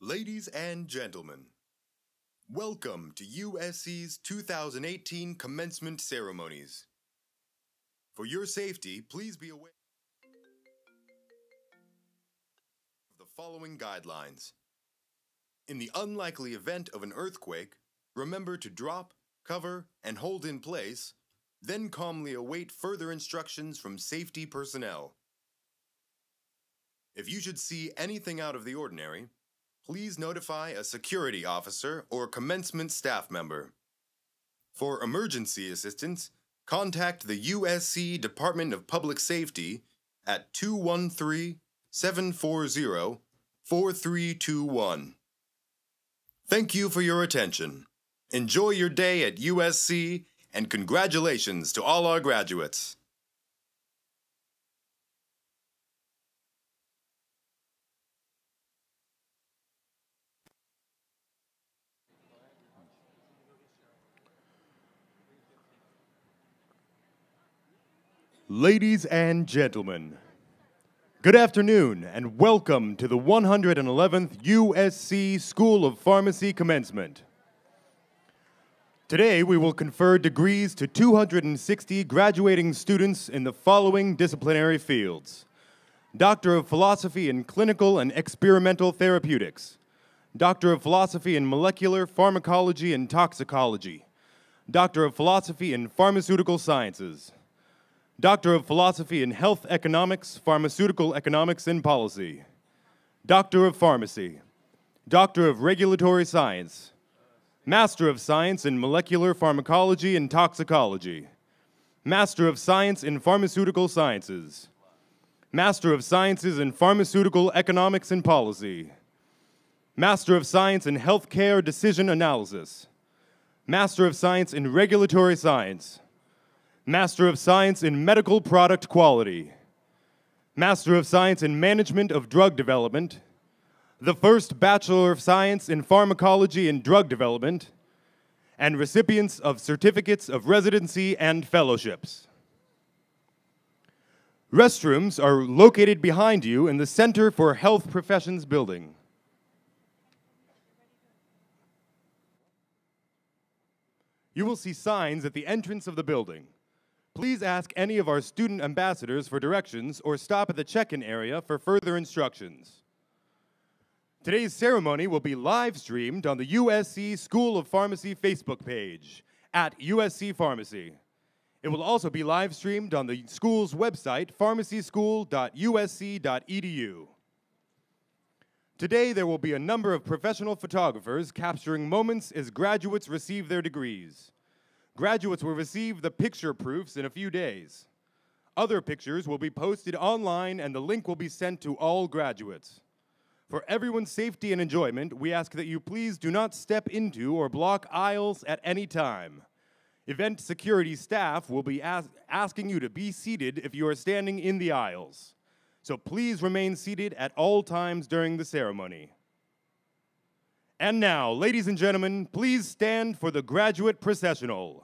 Ladies and gentlemen, welcome to USC's 2018 Commencement Ceremonies. For your safety, please be aware of the following guidelines. In the unlikely event of an earthquake, remember to drop, cover, and hold in place, then calmly await further instructions from safety personnel. If you should see anything out of the ordinary, please notify a security officer or commencement staff member. For emergency assistance, contact the USC Department of Public Safety at 213-740-4321. Thank you for your attention. Enjoy your day at USC, and congratulations to all our graduates. Ladies and gentlemen, good afternoon and welcome to the 111th USC School of Pharmacy Commencement. Today we will confer degrees to 260 graduating students in the following disciplinary fields: Doctor of Philosophy in Clinical and Experimental Therapeutics, Doctor of Philosophy in Molecular Pharmacology and Toxicology, Doctor of Philosophy in Pharmaceutical Sciences, Doctor of Philosophy in Health Economics, Pharmaceutical Economics and Policy, Doctor of Pharmacy, Doctor of Regulatory Science, Master of Science in Molecular Pharmacology and Toxicology, Master of Science in Pharmaceutical Sciences, Master of Sciences in Pharmaceutical Economics and Policy, Master of Science in Healthcare Decision Analysis, Master of Science in Regulatory Science, Master of Science in Medical Product Quality, Master of Science in Management of Drug Development, the first Bachelor of Science in Pharmacology and Drug Development, and recipients of certificates of residency and fellowships. Restrooms are located behind you in the Center for Health Professions building. You will see signs at the entrance of the building. Please ask any of our student ambassadors for directions or stop at the check-in area for further instructions. Today's ceremony will be live streamed on the USC School of Pharmacy Facebook page at USC Pharmacy. It will also be live streamed on the school's website, pharmacyschool.usc.edu. Today there will be a number of professional photographers capturing moments as graduates receive their degrees. Graduates will receive the picture proofs in a few days. Other pictures will be posted online and the link will be sent to all graduates. For everyone's safety and enjoyment, we ask that you please do not step into or block aisles at any time. Event security staff will be asking you to be seated if you are standing in the aisles. So please remain seated at all times during the ceremony. And now, ladies and gentlemen, please stand for the graduate processional.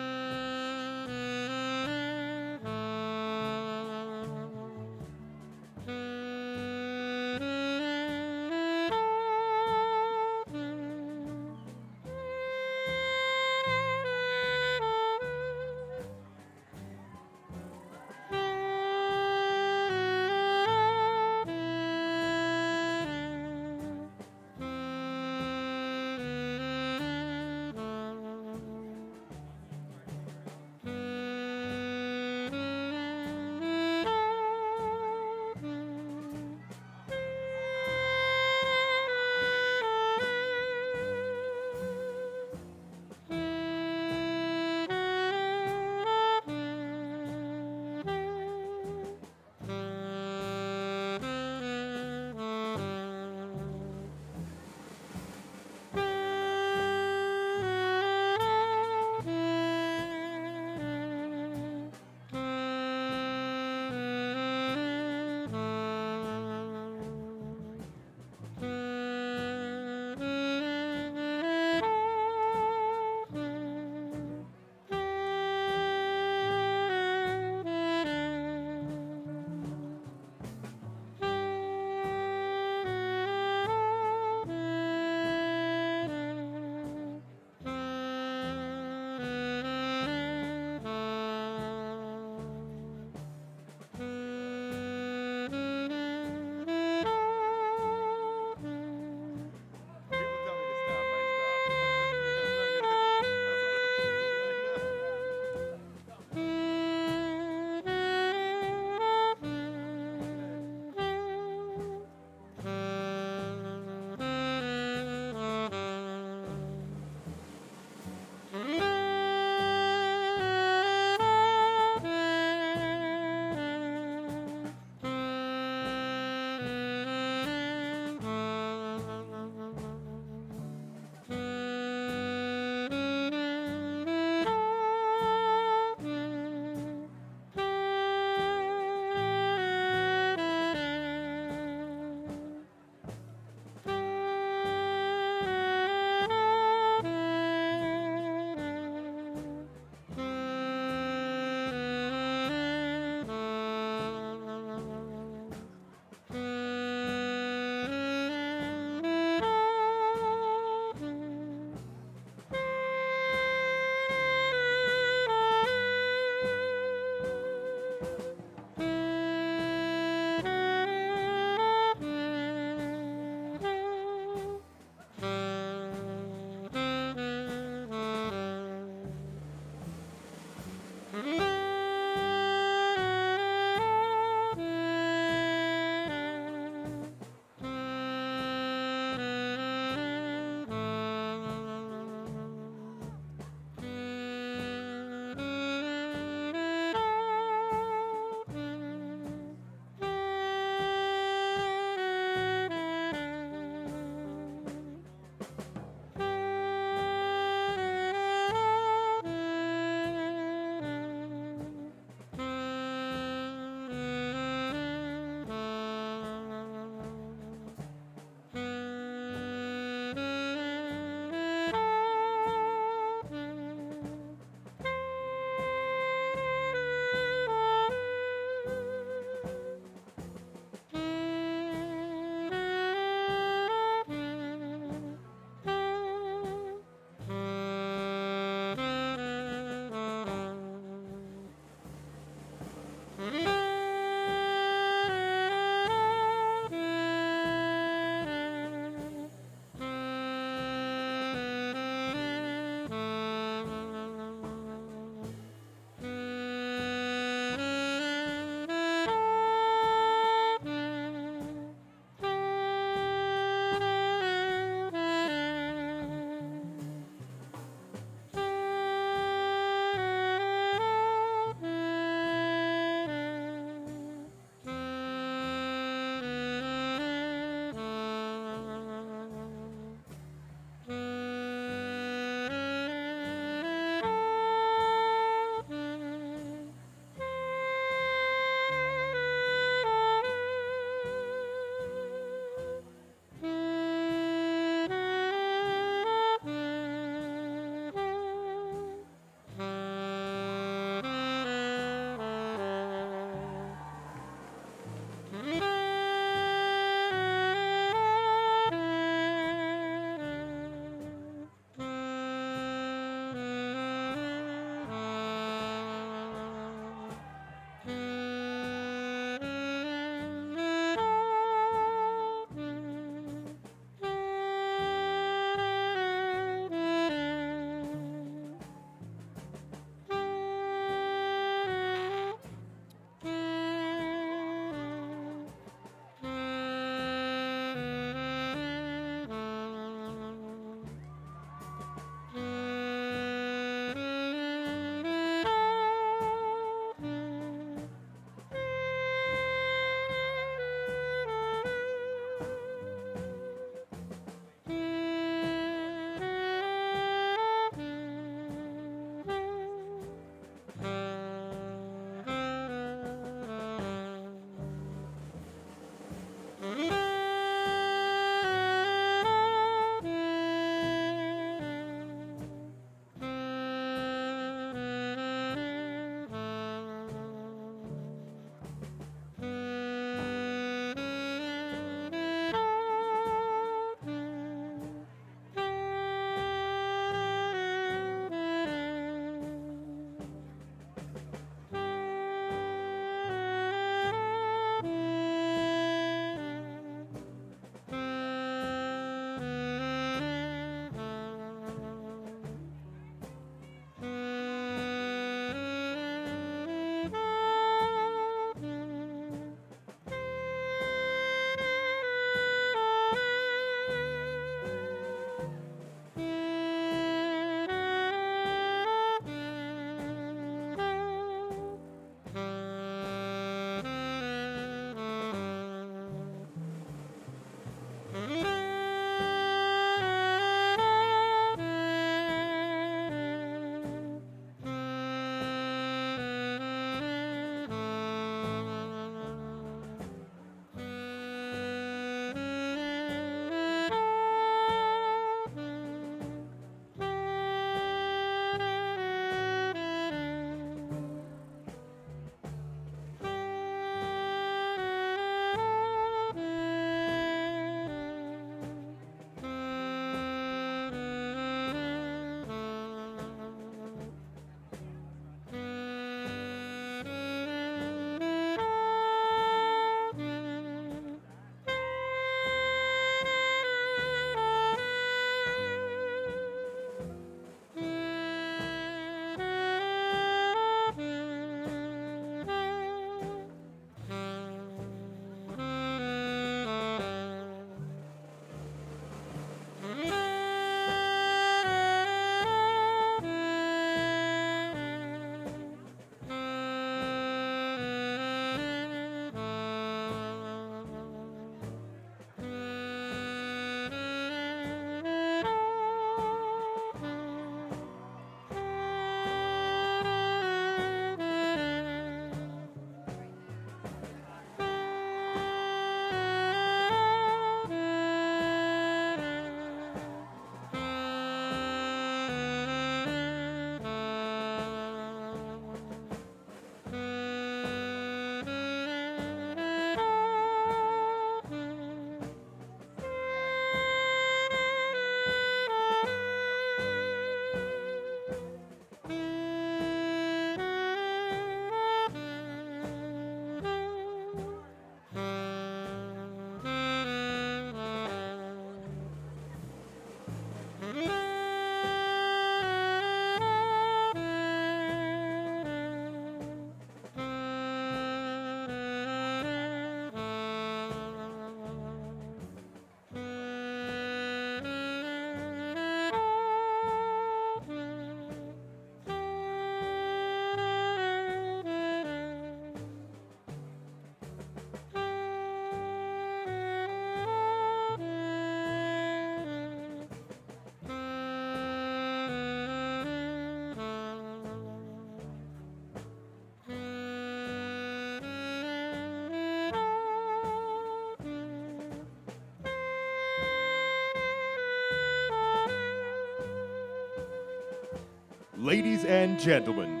Ladies and gentlemen,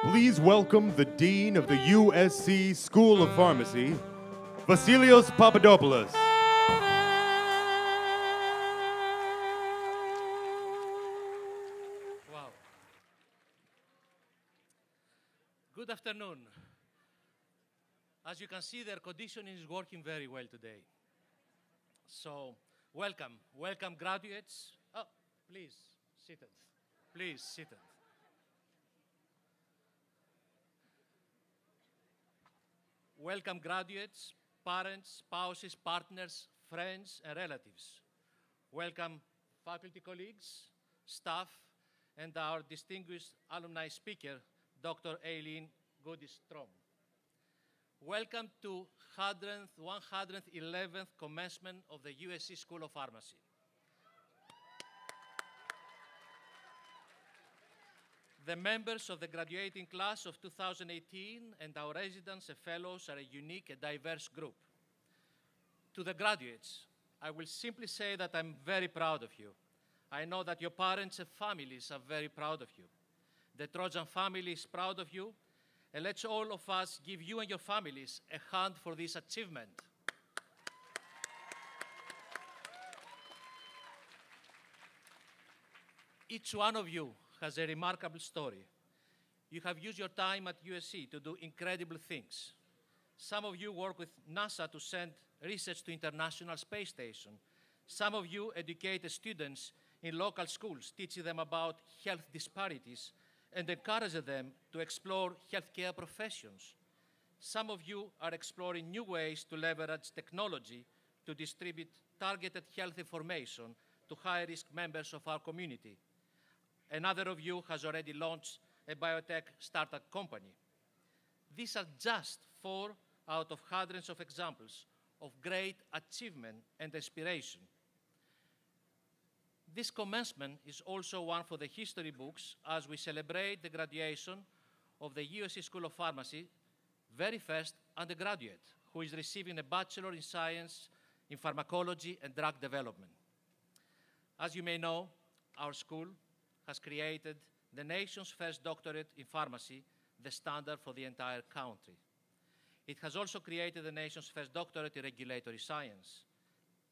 please welcome the Dean of the USC School of Pharmacy, Vasilios Papadopoulos. Wow. Good afternoon. As you can see, the air conditioning is working very well today. So, welcome. Welcome, graduates. Oh, please, seated. Please, seated. Welcome, graduates, parents, spouses, partners, friends, and relatives. Welcome, faculty colleagues, staff, and our distinguished alumni speaker, Dr. Eileen Goody-Strom. Welcome to 111th commencement of the USC School of Pharmacy. The members of the graduating class of 2018 and our residents and fellows are a unique and diverse group. To the graduates, I will simply say that I'm very proud of you. I know that your parents and families are very proud of you. The Trojan family is proud of you, and let's all of us give you and your families a hand for this achievement. Each one of you has a remarkable story. You have used your time at USC to do incredible things. Some of you work with NASA to send research to International Space Station. Some of you educate students in local schools, teaching them about health disparities and encourage them to explore healthcare professions. Some of you are exploring new ways to leverage technology to distribute targeted health information to high-risk members of our community. Another of you has already launched a biotech startup company. These are just 4 out of hundreds of examples of great achievement and inspiration. This commencement is also one for the history books as we celebrate the graduation of the USC School of Pharmacy very first undergraduate, who is receiving a Bachelor in Science in Pharmacology and Drug Development. As you may know, our school has created the nation's first doctorate in pharmacy, the standard for the entire country. It has also created the nation's first doctorate in regulatory science.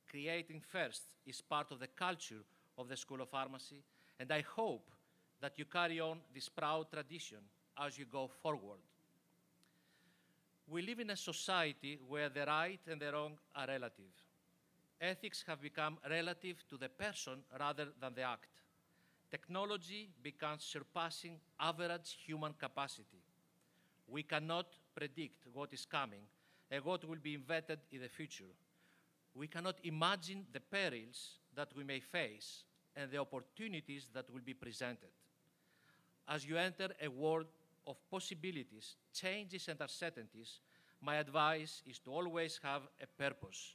Creating first is part of the culture of the School of Pharmacy, and I hope that you carry on this proud tradition as you go forward. We live in a society where the right and the wrong are relative. Ethics have become relative to the person rather than the act. Technology becomes surpassing average human capacity. We cannot predict what is coming and what will be invented in the future. We cannot imagine the perils that we may face and the opportunities that will be presented. As you enter a world of possibilities, changes, and uncertainties, my advice is to always have a purpose,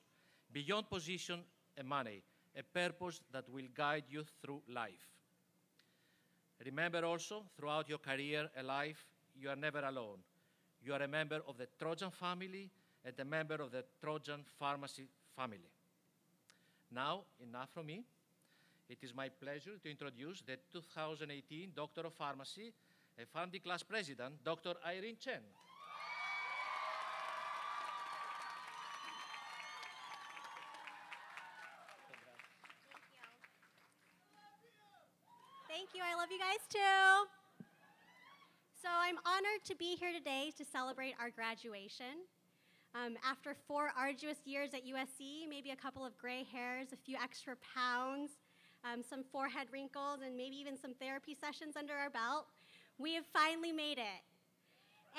beyond position and money, a purpose that will guide you through life. Remember also, throughout your career and life, you are never alone. You are a member of the Trojan family and a member of the Trojan Pharmacy family. Now, enough from me. It is my pleasure to introduce the 2018 Doctor of Pharmacy and Pharmacy Class President, Dr. Irene Chen. Thank you. I love you guys too. So I'm honored to be here today to celebrate our graduation. After 4 arduous years at USC, maybe a couple of gray hairs, a few extra pounds, some forehead wrinkles, and maybe even some therapy sessions under our belt, we have finally made it.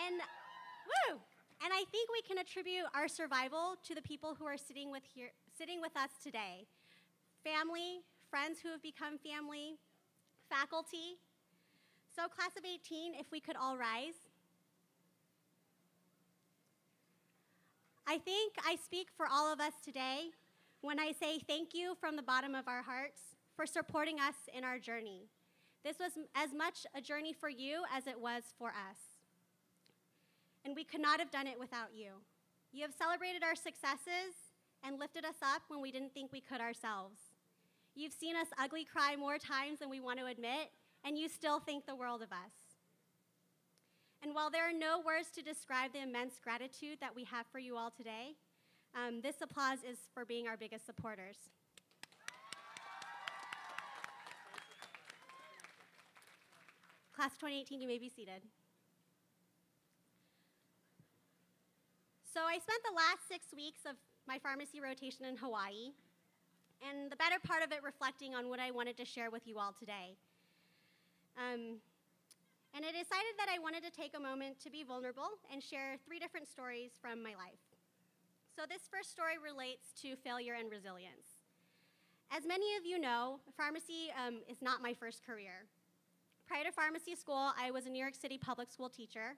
And woo! And I think we can attribute our survival to the people who are sitting with us today. Family, friends who have become family, faculty. So class of 18, if we could all rise. I think I speak for all of us today when I say thank you from the bottom of our hearts for supporting us in our journey. This was as much a journey for you as it was for us. And we could not have done it without you. You have celebrated our successes and lifted us up when we didn't think we could ourselves. You've seen us ugly cry more times than we want to admit, and you still think the world of us. And while there are no words to describe the immense gratitude that we have for you all today, this applause is for being our biggest supporters. Class of 2018, you may be seated. So I spent the last 6 weeks of my pharmacy rotation in Hawaii, and the better part of it reflecting on what I wanted to share with you all today. And I decided that I wanted to take a moment to be vulnerable and share 3 different stories from my life. So this first story relates to failure and resilience. As many of you know, pharmacy is not my first career. Prior to pharmacy school, I was a New York City public school teacher.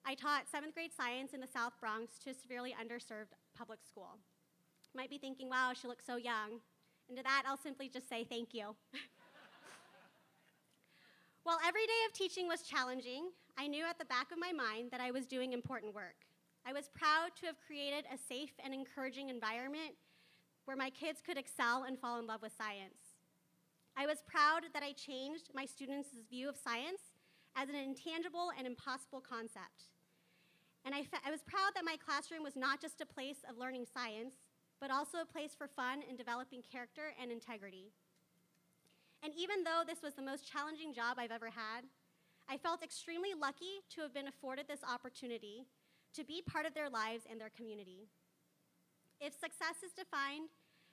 I taught 7th grade science in the South Bronx to a severely underserved public school. You might be thinking, wow, she looks so young. And to that, I'll simply just say thank you. While every day of teaching was challenging, I knew at the back of my mind that I was doing important work. I was proud to have created a safe and encouraging environment where my kids could excel and fall in love with science. I was proud that I changed my students' view of science as an intangible and impossible concept. And I was proud that my classroom was not just a place of learning science, but also a place for fun and developing character and integrity. And even though this was the most challenging job I've ever had, I felt extremely lucky to have been afforded this opportunity to be part of their lives and their community. If success is defined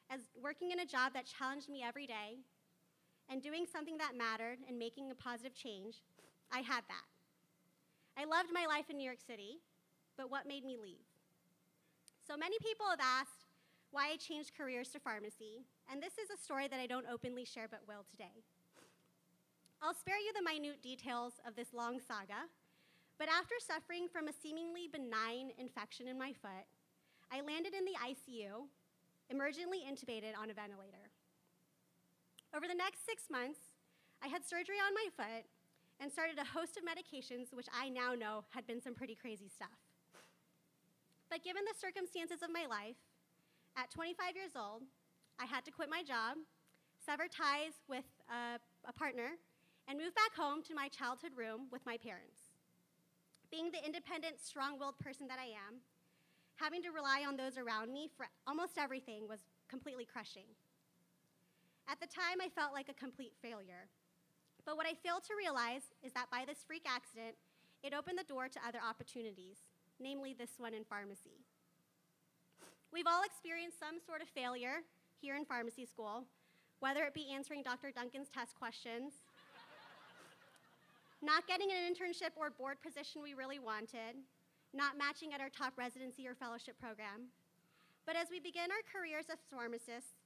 as working in a job that challenged me every day and doing something that mattered and making a positive change, I had that. I loved my life in New York City, but what made me leave? So many people have asked why I changed careers to pharmacy, and this is a story that I don't openly share but will today. I'll spare you the minute details of this long saga, but after suffering from a seemingly benign infection in my foot, I landed in the ICU, emergently intubated on a ventilator. Over the next 6 months, I had surgery on my foot and started a host of medications, which I now know had been some pretty crazy stuff. But given the circumstances of my life, at 25 years old, I had to quit my job, sever ties with a partner, and move back home to my childhood room with my parents. Being the independent, strong-willed person that I am, having to rely on those around me for almost everything was completely crushing. At the time, I felt like a complete failure. But what I failed to realize is that by this freak accident, it opened the door to other opportunities, namely this one in pharmacy. We've all experienced some sort of failure here in pharmacy school, whether it be answering Dr. Duncan's test questions, not getting an internship or board position we really wanted, not matching at our top residency or fellowship program. But as we begin our careers as pharmacists,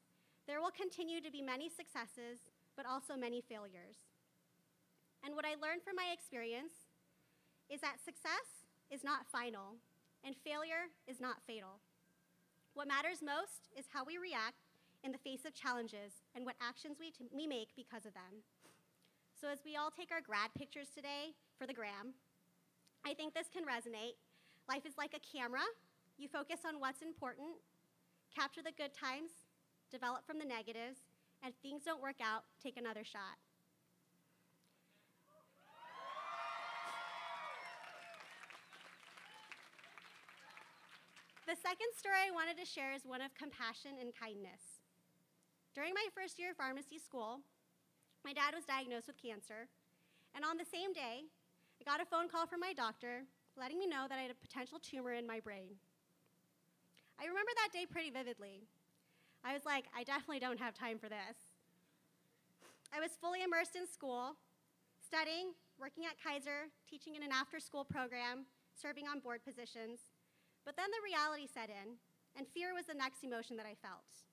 there will continue to be many successes, but also many failures. And what I learned from my experience is that success is not final, and failure is not fatal. What matters most is how we react in the face of challenges and what actions we make because of them. So as we all take our grad pictures today for the gram, I think this can resonate. Life is like a camera. You focus on what's important, capture the good times, develop from the negatives, and if things don't work out, take another shot. The second story I wanted to share is one of compassion and kindness. During my first year of pharmacy school, my dad was diagnosed with cancer, and on the same day, I got a phone call from my doctor letting me know that I had a potential tumor in my brain. I remember that day pretty vividly. I was like, I definitely don't have time for this. I was fully immersed in school, studying, working at Kaiser, teaching in an after-school program, serving on board positions. But then the reality set in, and fear was the next emotion that I felt.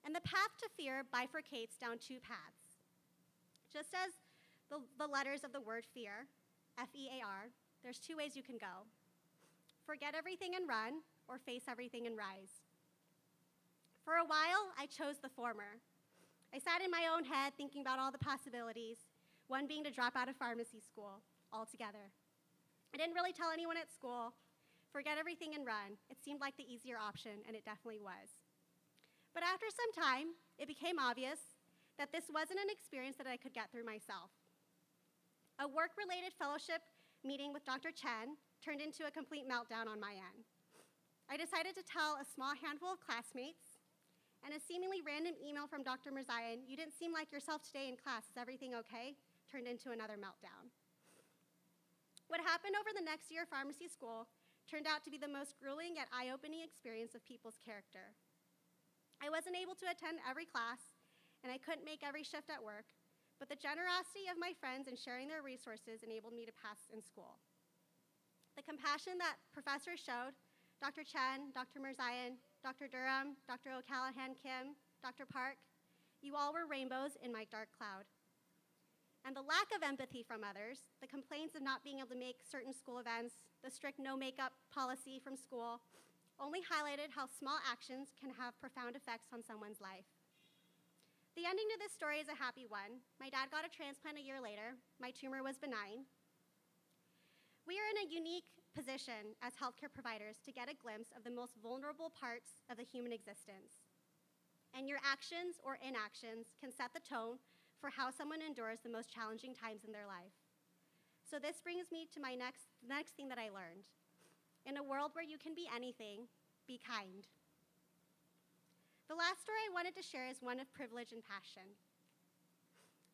And the path to fear bifurcates down 2 paths. Just as the letters of the word fear, F-E-A-R, there's 2 ways you can go. Forget everything and run, or face everything and rise. For a while, I chose the former. I sat in my own head thinking about all the possibilities, one being to drop out of pharmacy school altogether. I didn't really tell anyone at school. Forget everything and run. It seemed like the easier option, and it definitely was. But after some time, it became obvious that this wasn't an experience that I could get through myself. A work-related fellowship meeting with Dr. Chen turned into a complete meltdown on my end. I decided to tell a small handful of classmates, and a seemingly random email from Dr. Mirzayan, "You didn't seem like yourself today in class, is everything okay?" turned into another meltdown. What happened over the next year of pharmacy school turned out to be the most grueling yet eye-opening experience of people's character. I wasn't able to attend every class, and I couldn't make every shift at work, but the generosity of my friends in sharing their resources enabled me to pass in school. The compassion that professors showed, Dr. Chen, Dr. Mirzayan, Dr. Durham, Dr. O'Callahan Kim, Dr. Park, you all were rainbows in my dark cloud. And the lack of empathy from others, the complaints of not being able to make certain school events, the strict no makeup policy from school, only highlighted how small actions can have profound effects on someone's life. The ending to this story is a happy one. My dad got a transplant a year later. My tumor was benign. We are in a unique position as healthcare providers to get a glimpse of the most vulnerable parts of the human existence. And your actions or inactions can set the tone for how someone endures the most challenging times in their life. So this brings me to the next thing that I learned. In a world where you can be anything, be kind. The last story I wanted to share is one of privilege and passion.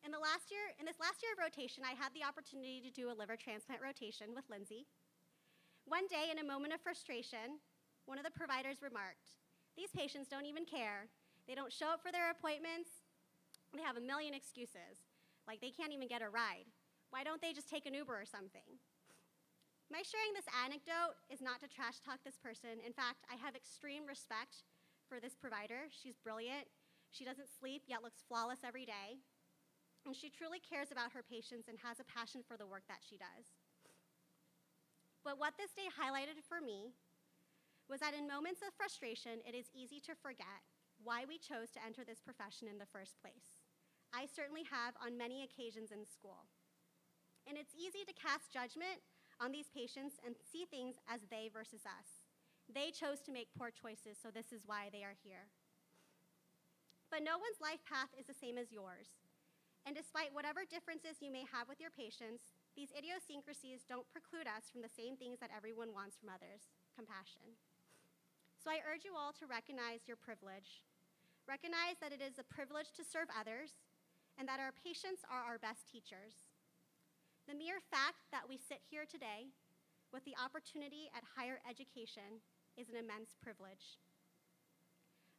In this last year of rotation, I had the opportunity to do a liver transplant rotation with Lindsay. One day, in a moment of frustration, one of the providers remarked, "These patients don't even care. They don't show up for their appointments. They have a million excuses, like they can't even get a ride. Why don't they just take an Uber or something?" My sharing this anecdote is not to trash talk this person. In fact, I have extreme respect for this provider. She's brilliant. She doesn't sleep, yet looks flawless every day. And she truly cares about her patients and has a passion for the work that she does. But what this day highlighted for me was that in moments of frustration, it is easy to forget why we chose to enter this profession in the first place. I certainly have on many occasions in school. And it's easy to cast judgment on these patients and see things as they versus us. They chose to make poor choices, so this is why they are here. But no one's life path is the same as yours. And despite whatever differences you may have with your patients, these idiosyncrasies don't preclude us from the same things that everyone wants from others: compassion. So I urge you all to recognize your privilege. Recognize that it is a privilege to serve others, and that our patients are our best teachers. The mere fact that we sit here today with the opportunity at higher education is an immense privilege.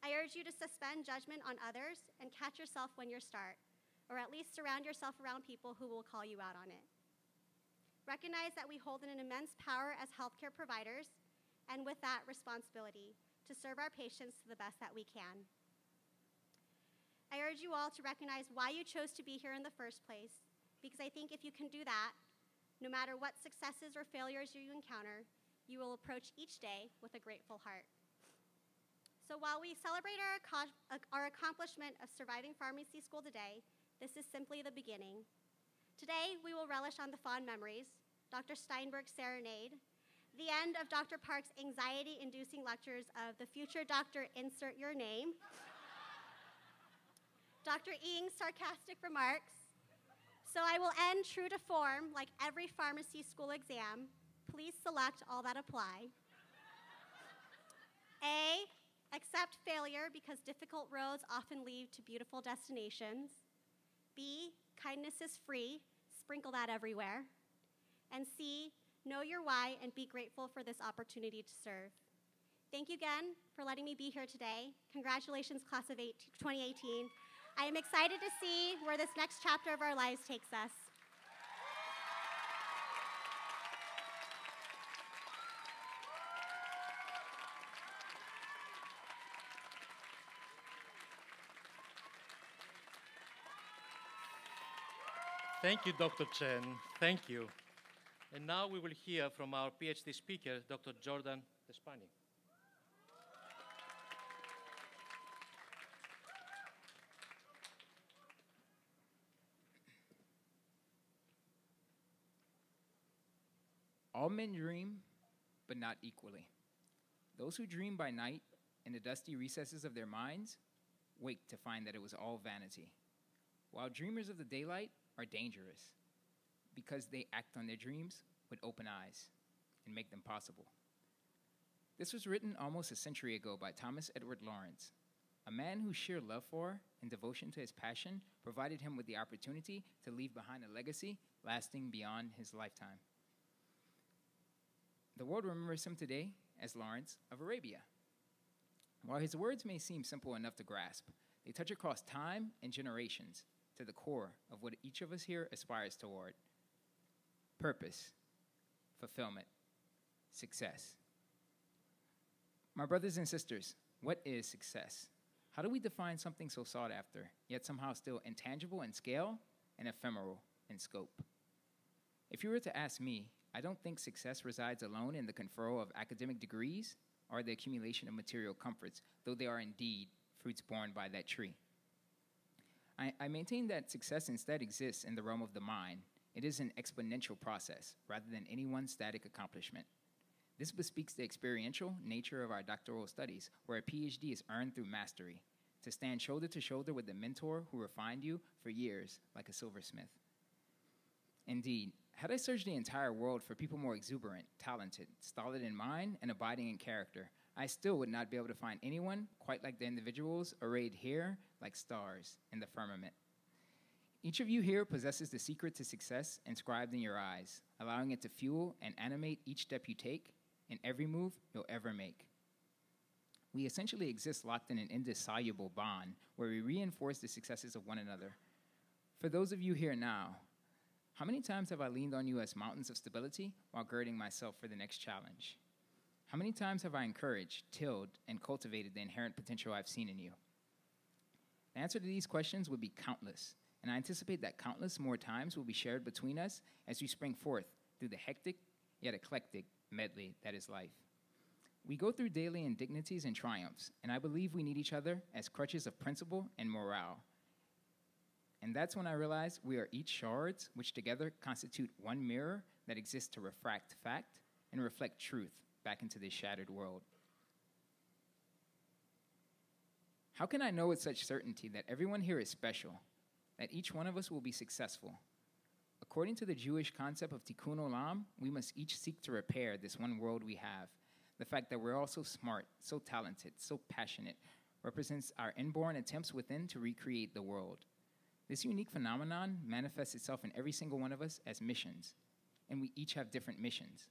I urge you to suspend judgment on others and catch yourself when you start, or at least surround yourself around people who will call you out on it. Recognize that we hold an immense power as healthcare providers, and with that responsibility, to serve our patients to the best that we can. I urge you all to recognize why you chose to be here in the first place, because I think if you can do that, no matter what successes or failures you encounter, you will approach each day with a grateful heart. So while we celebrate our accomplishment of surviving pharmacy school today, this is simply the beginning. Today, we will relish on the fond memories, Dr. Steinberg's serenade, the end of Dr. Park's anxiety-inducing lectures of the future doctor insert your name, Dr. Ing's sarcastic remarks. So I will end true to form, like every pharmacy school exam. Please select all that apply. A, accept failure because difficult roads often lead to beautiful destinations. B, kindness is free. Sprinkle that everywhere. And C, know your why and be grateful for this opportunity to serve. Thank you again for letting me be here today. Congratulations, class of 2018. I am excited to see where this next chapter of our lives takes us. Thank you, Dr. Chen. Thank you. And now we will hear from our PhD speaker, Dr. Jordan Despani. All men dream, but not equally. Those who dream by night in the dusty recesses of their minds wake to find that it was all vanity, while dreamers of the daylight are dangerous. because they act on their dreams with open eyes and make them possible. This was written almost a century ago by Thomas Edward Lawrence, a man whose sheer love for and devotion to his passion provided him with the opportunity to leave behind a legacy lasting beyond his lifetime. The world remembers him today as Lawrence of Arabia. While his words may seem simple enough to grasp, they touch across time and generations to the core of what each of us here aspires toward: purpose, fulfillment, success. My brothers and sisters, what is success? How do we define something so sought after, yet somehow still intangible in scale and ephemeral in scope? If you were to ask me, I don't think success resides alone in the conferral of academic degrees or the accumulation of material comforts, though they are indeed fruits borne by that tree. I maintain that success instead exists in the realm of the mind. It is an exponential process rather than any one static accomplishment. This bespeaks the experiential nature of our doctoral studies, where a PhD is earned through mastery, to stand shoulder to shoulder with the mentor who refined you for years like a silversmith. Indeed, had I searched the entire world for people more exuberant, talented, stolid in mind, and abiding in character, I still would not be able to find anyone quite like the individuals arrayed here like stars in the firmament. Each of you here possesses the secret to success inscribed in your eyes, allowing it to fuel and animate each step you take and every move you'll ever make. We essentially exist locked in an indissoluble bond where we reinforce the successes of one another. For those of you here now, how many times have I leaned on you as mountains of stability while girding myself for the next challenge? How many times have I encouraged, tilled, and cultivated the inherent potential I've seen in you? The answer to these questions would be countless, and I anticipate that countless more times will be shared between us as we spring forth through the hectic yet eclectic medley that is life. We go through daily indignities and triumphs, and I believe we need each other as crutches of principle and morale. And that's when I realized we are each shards which together constitute one mirror that exists to refract fact and reflect truth back into this shattered world. How can I know with such certainty that everyone here is special, that each one of us will be successful? According to the Jewish concept of tikkun olam, we must each seek to repair this one world we have. The fact that we're all so smart, so talented, so passionate, represents our inborn attempts within to recreate the world. This unique phenomenon manifests itself in every single one of us as missions, and we each have different missions: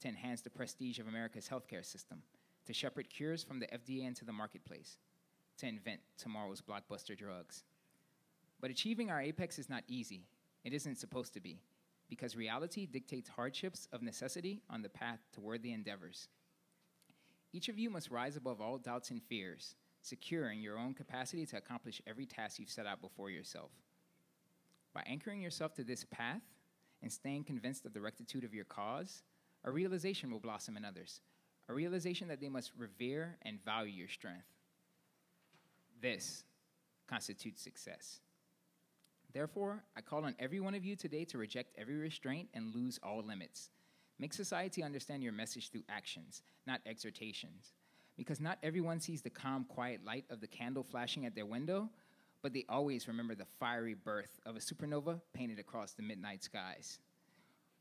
to enhance the prestige of America's healthcare system, to shepherd cures from the FDA into the marketplace, to invent tomorrow's blockbuster drugs. But achieving our apex is not easy. It isn't supposed to be, because reality dictates hardships of necessity on the path to worthy endeavors. Each of you must rise above all doubts and fears, securing your own capacity to accomplish every task you've set out before yourself. By anchoring yourself to this path and staying convinced of the rectitude of your cause, a realization will blossom in others, a realization that they must revere and value your strength. This constitutes success. Therefore, I call on every one of you today to reject every restraint and lose all limits. Make society understand your message through actions, not exhortations. Because not everyone sees the calm, quiet light of the candle flashing at their window, but they always remember the fiery birth of a supernova painted across the midnight skies.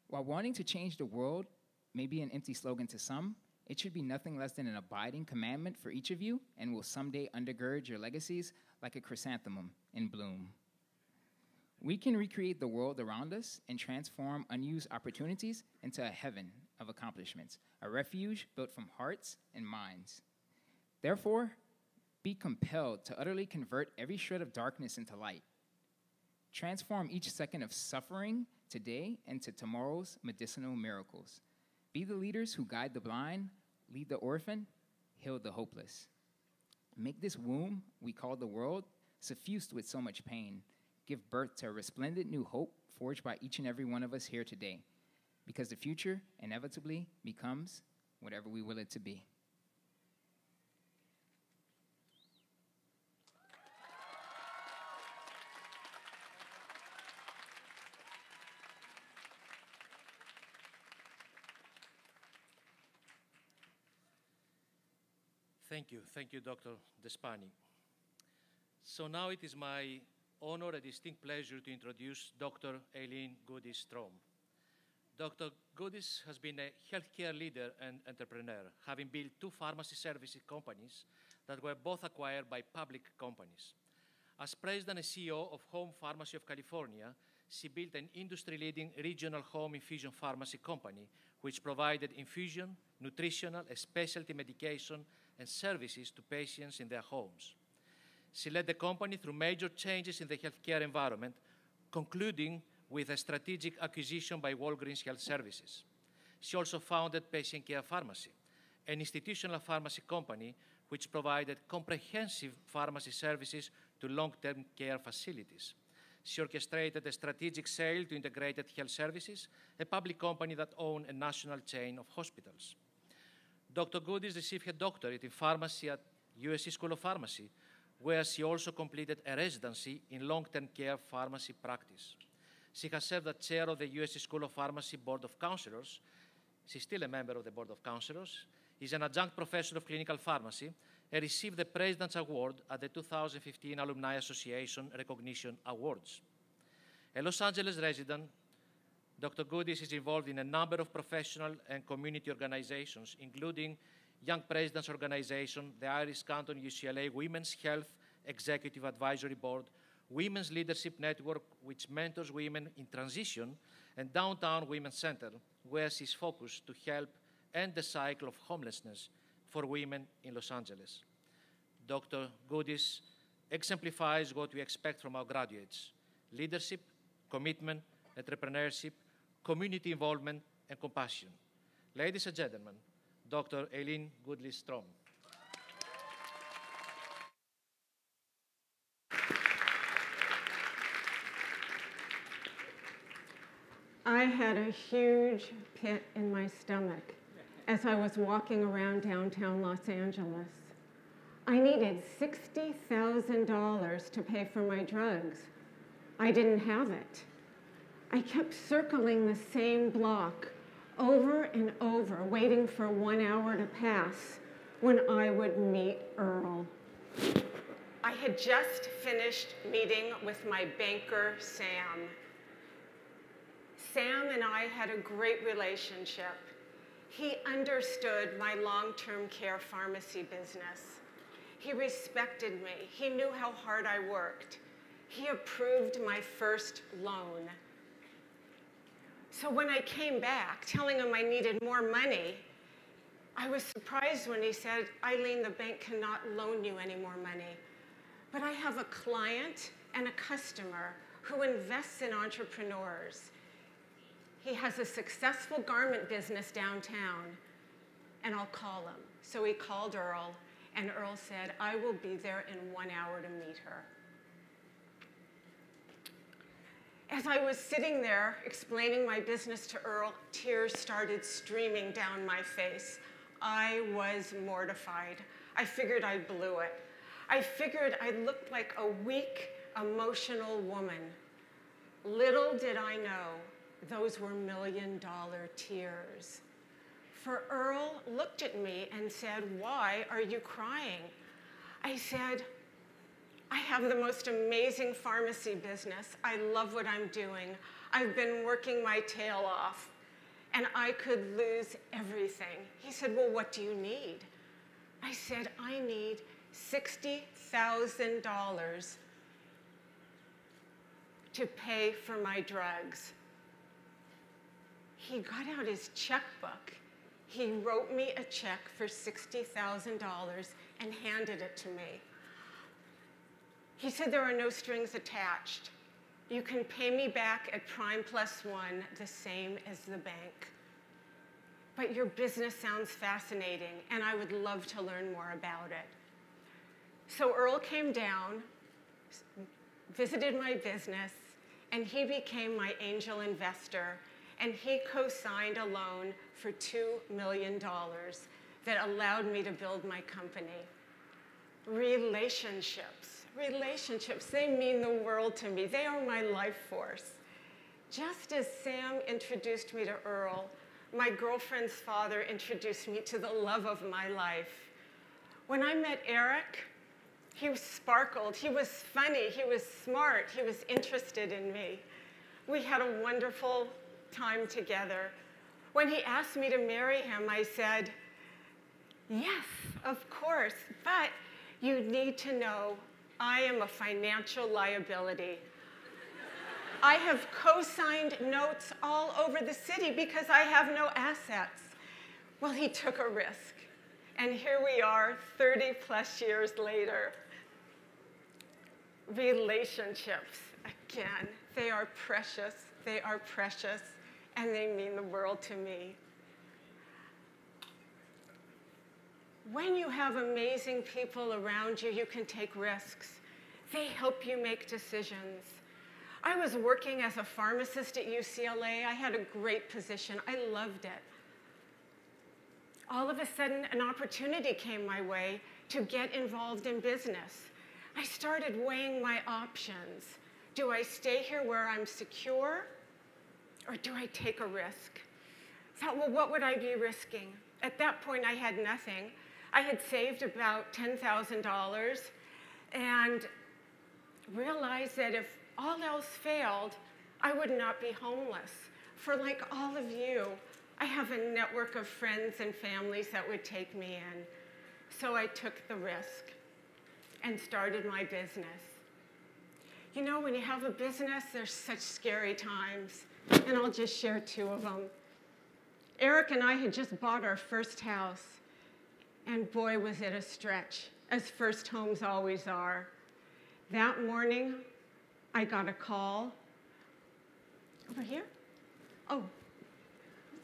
While wanting to change the world may be an empty slogan to some, it should be nothing less than an abiding commandment for each of you and will someday undergird your legacies like a chrysanthemum in bloom. We can recreate the world around us and transform unused opportunities into a heaven of accomplishments, a refuge built from hearts and minds. Therefore, be compelled to utterly convert every shred of darkness into light. Transform each second of suffering today into tomorrow's medicinal miracles. Be the leaders who guide the blind, lead the orphan, heal the hopeless. Make this womb we call the world, suffused with so much pain, give birth to a resplendent new hope forged by each and every one of us here today, because the future inevitably becomes whatever we will it to be. Thank you, Dr. Despani. So now it is my honor and distinct pleasure to introduce Dr. Eileen Goody-Strom. Dr. Goodis has been a healthcare leader and entrepreneur, having built 2 pharmacy services companies that were both acquired by public companies. As president and CEO of Home Pharmacy of California, she built an industry-leading regional home infusion pharmacy company, which provided infusion, nutritional, and specialty medication and services to patients in their homes. She led the company through major changes in the healthcare environment, concluding with a strategic acquisition by Walgreens Health Services. She also founded Patient Care Pharmacy, an institutional pharmacy company which provided comprehensive pharmacy services to long-term care facilities. She orchestrated a strategic sale to Integrated Health Services, a public company that owned a national chain of hospitals. Dr. Goodis received her doctorate in pharmacy at USC School of Pharmacy, where she also completed a residency in long-term care pharmacy practice. She has served as chair of the USC School of Pharmacy Board of Counselors. She's still a member of the Board of Counselors, is an adjunct professor of clinical pharmacy, and received the President's Award at the 2015 Alumni Association Recognition Awards. A Los Angeles resident, Dr. Goodis is involved in a number of professional and community organizations, including Young Presidents Organization, the Irish Canton UCLA Women's Health Executive Advisory Board, Women's Leadership Network, which mentors women in transition, and Downtown Women's Center, where she's focused to help end the cycle of homelessness for women in Los Angeles. Dr. Goodis exemplifies what we expect from our graduates: leadership, commitment, entrepreneurship, community involvement, and compassion. Ladies and gentlemen, Dr. Eileen Goody-Strom. I had a huge pit in my stomach as I was walking around downtown Los Angeles. I needed $60,000 to pay for my drugs. I didn't have it. I kept circling the same block over and over, waiting for 1 hour to pass when I would meet Earl. I had just finished meeting with my banker, Sam. Sam and I had a great relationship. He understood my long-term care pharmacy business. He respected me. He knew how hard I worked. He approved my first loan. So when I came back telling him I needed more money, I was surprised when he said, "Eileen, the bank cannot loan you any more money. But I have a client and a customer who invests in entrepreneurs. He has a successful garment business downtown, and I'll call him." So he called Earl, and Earl said, "I will be there in 1 hour to meet her." As I was sitting there explaining my business to Earl, tears started streaming down my face. I was mortified. I figured I blew it. I figured I looked like a weak, emotional woman. Little did I know, those were million-dollar tears. For Earl looked at me and said, "Why are you crying?" I said, "I have the most amazing pharmacy business. I love what I'm doing. I've been working my tail off, and I could lose everything." He said, "Well, what do you need?" I said, "I need $60,000 to pay for my drugs." He got out his checkbook. He wrote me a check for $60,000 and handed it to me. He said, "There are no strings attached. You can pay me back at prime +1, the same as the bank. But your business sounds fascinating, and I would love to learn more about it." So Earl came down, visited my business, and he became my angel investor, and he co-signed a loan for $2 million that allowed me to build my company. Relationships, they mean the world to me. They are my life force. Just as Sam introduced me to Earl, my girlfriend's father introduced me to the love of my life. When I met Eric, He sparkled, he was funny, he was smart, he was interested in me. We had a wonderful time together. When he asked me to marry him, I said, yes, of course, but you need to know I am a financial liability. I have co-signed notes all over the city because I have no assets. Well, he took a risk, and here we are 30 plus years later. Relationships, again, they are precious, and they mean the world to me. When you have amazing people around you, you can take risks. They help you make decisions. I was working as a pharmacist at UCLA. I had a great position. I loved it. All of a sudden, an opportunity came my way to get involved in business. I started weighing my options. Do I stay here where I'm secure, or do I take a risk? I thought, well, what would I be risking? At that point, I had nothing. I had saved about $10,000 and realized that if all else failed, I would not be homeless. For like all of you, I have a network of friends and families that would take me in. So I took the risk and started my business. You know, when you have a business, there's such scary times, and I'll just share two of them. Eric and I had just bought our first house, and boy, was it a stretch, as first homes always are. That morning, I got a call. Over here? Oh,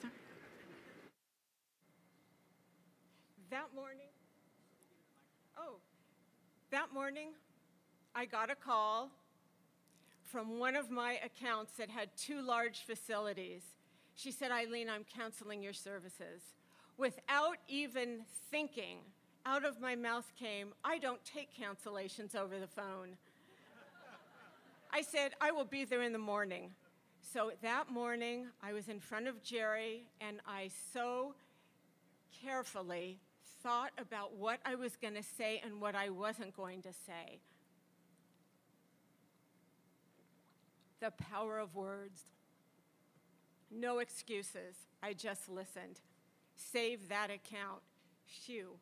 sorry. That morning, I got a call from one of my accounts that had 2 large facilities. She said, Eileen, I'm canceling your services. Without even thinking, out of my mouth came, I don't take cancellations over the phone. I said, I will be there in the morning. So that morning, I was in front of Jerry, and I so carefully thought about what I was going to say and what I wasn't going to say. The power of words. No excuses. I just listened. Save that account. Phew.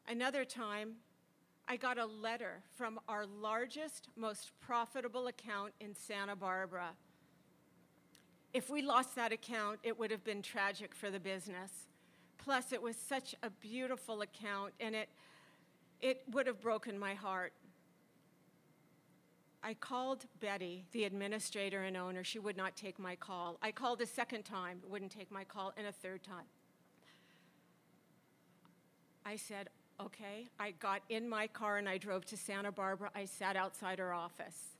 Another time, I got a letter from our largest, most profitable account in Santa Barbara. If we lost that account, it would have been tragic for the business. Plus, it was such a beautiful account, and it would have broken my heart. I called Betty, the administrator and owner. She would not take my call. I called a second time, wouldn't take my call, and a third time. I said, okay. I got in my car and I drove to Santa Barbara. I sat outside her office.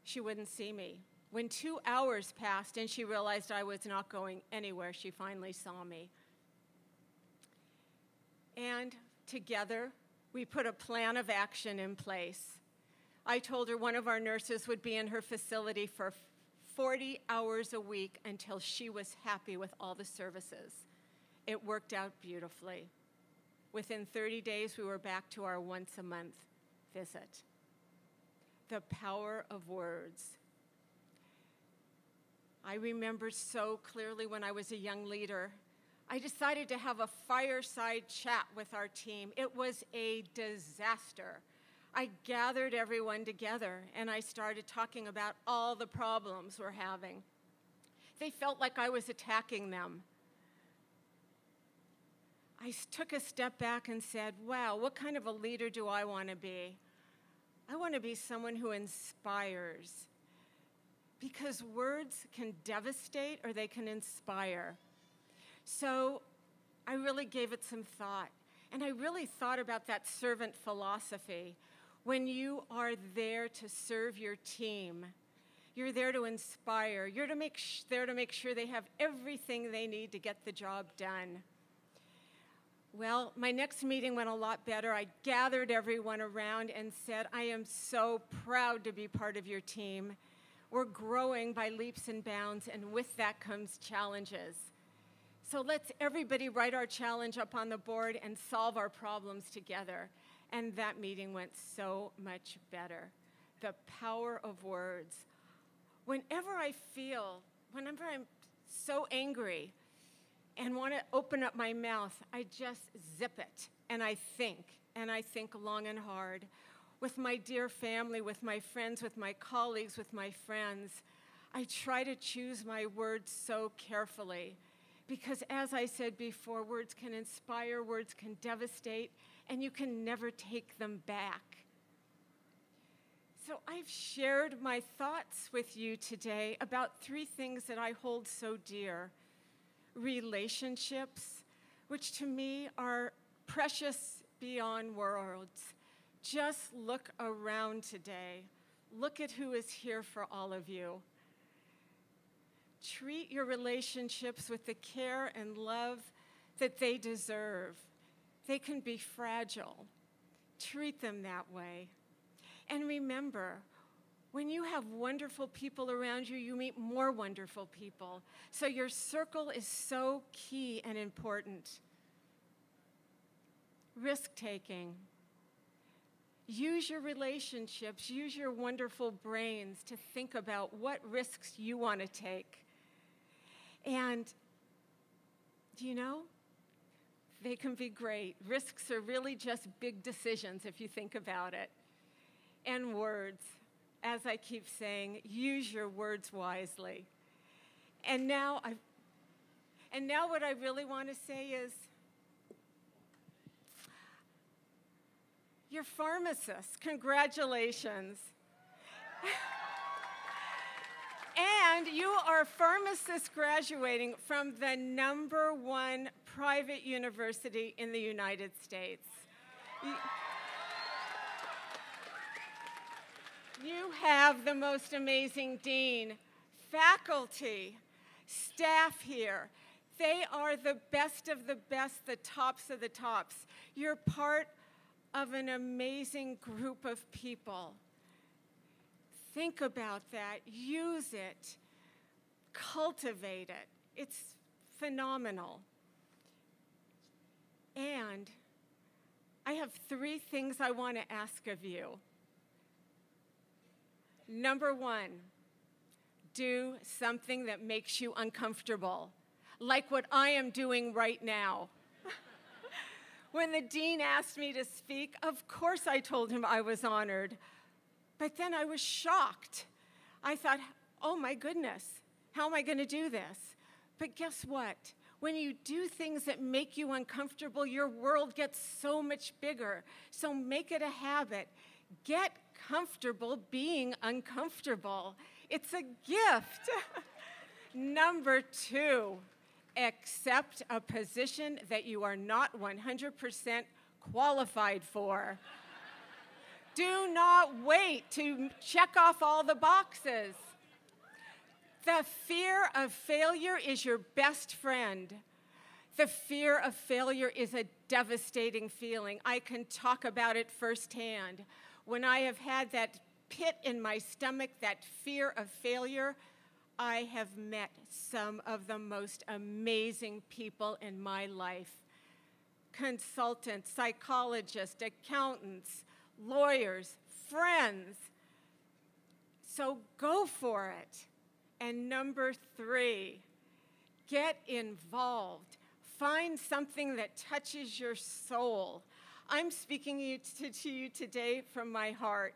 She wouldn't see me. When 2 hours passed and she realized I was not going anywhere, she finally saw me. And together, we put a plan of action in place. I told her one of our nurses would be in her facility for 40 hours a week until she was happy with all the services. It worked out beautifully. Within 30 days, we were back to our once-a-month visit. The power of words. I remember so clearly when I was a young leader, I decided to have a fireside chat with our team. It was a disaster. I gathered everyone together and I started talking about all the problems we're having. They felt like I was attacking them. I took a step back and said, wow, what kind of a leader do I want to be? I want to be someone who inspires. Because words can devastate or they can inspire. So I really gave it some thought. And I really thought about that servant philosophy. When you are there to serve your team, you're there to inspire. You're there to make sure they have everything they need to get the job done. Well, my next meeting went a lot better. I gathered everyone around and said, I am so proud to be part of your team. We're growing by leaps and bounds, and with that comes challenges. So let's everybody write our challenge up on the board and solve our problems together. And that meeting went so much better. The power of words. Whenever I'm so angry and want to open up my mouth, I just zip it, and I think long and hard. With my dear family, with my friends, with my colleagues, with my friends, I try to choose my words so carefully because, as I said before, words can inspire, words can devastate, and you can never take them back. So I've shared my thoughts with you today about 3 things that I hold so dear. Relationships, which to me are precious beyond words. Just look around today. Look at who is here for all of you. Treat your relationships with the care and love that they deserve. They can be fragile. Treat them that way. And remember, when you have wonderful people around you, you meet more wonderful people. So your circle is so key and important. Risk-taking. Use your relationships, use your wonderful brains to think about what risks you want to take. And, you know, they can be great. Risks are really just big decisions if you think about it. And words, as I keep saying, use your words wisely. And now what I really want to say is, you're pharmacists. Congratulations. And you are pharmacists graduating from the #1 private university in the United States. You have the most amazing dean, faculty, staff here. They are the best of the best, the tops of the tops. You're part of an amazing group of people. Think about that. Use it. Cultivate it. It's phenomenal. And I have 3 things I want to ask of you. Number 1, do something that makes you uncomfortable, like what I am doing right now. When the dean asked me to speak, of course I told him I was honored. But then I was shocked. I thought, oh my goodness, how am I going to do this? But guess what? When you do things that make you uncomfortable, your world gets so much bigger. So make it a habit. Get comfortable being uncomfortable. It's a gift. Number 2, accept a position that you are not 100% qualified for. Do not wait to check off all the boxes. The fear of failure is your best friend. The fear of failure is a devastating feeling. I can talk about it firsthand. When I have had that pit in my stomach, that fear of failure, I have met some of the most amazing people in my life. Consultants, psychologists, accountants, lawyers, friends. So go for it. And number 3, get involved. Find something that touches your soul. I'm speaking to you today from my heart.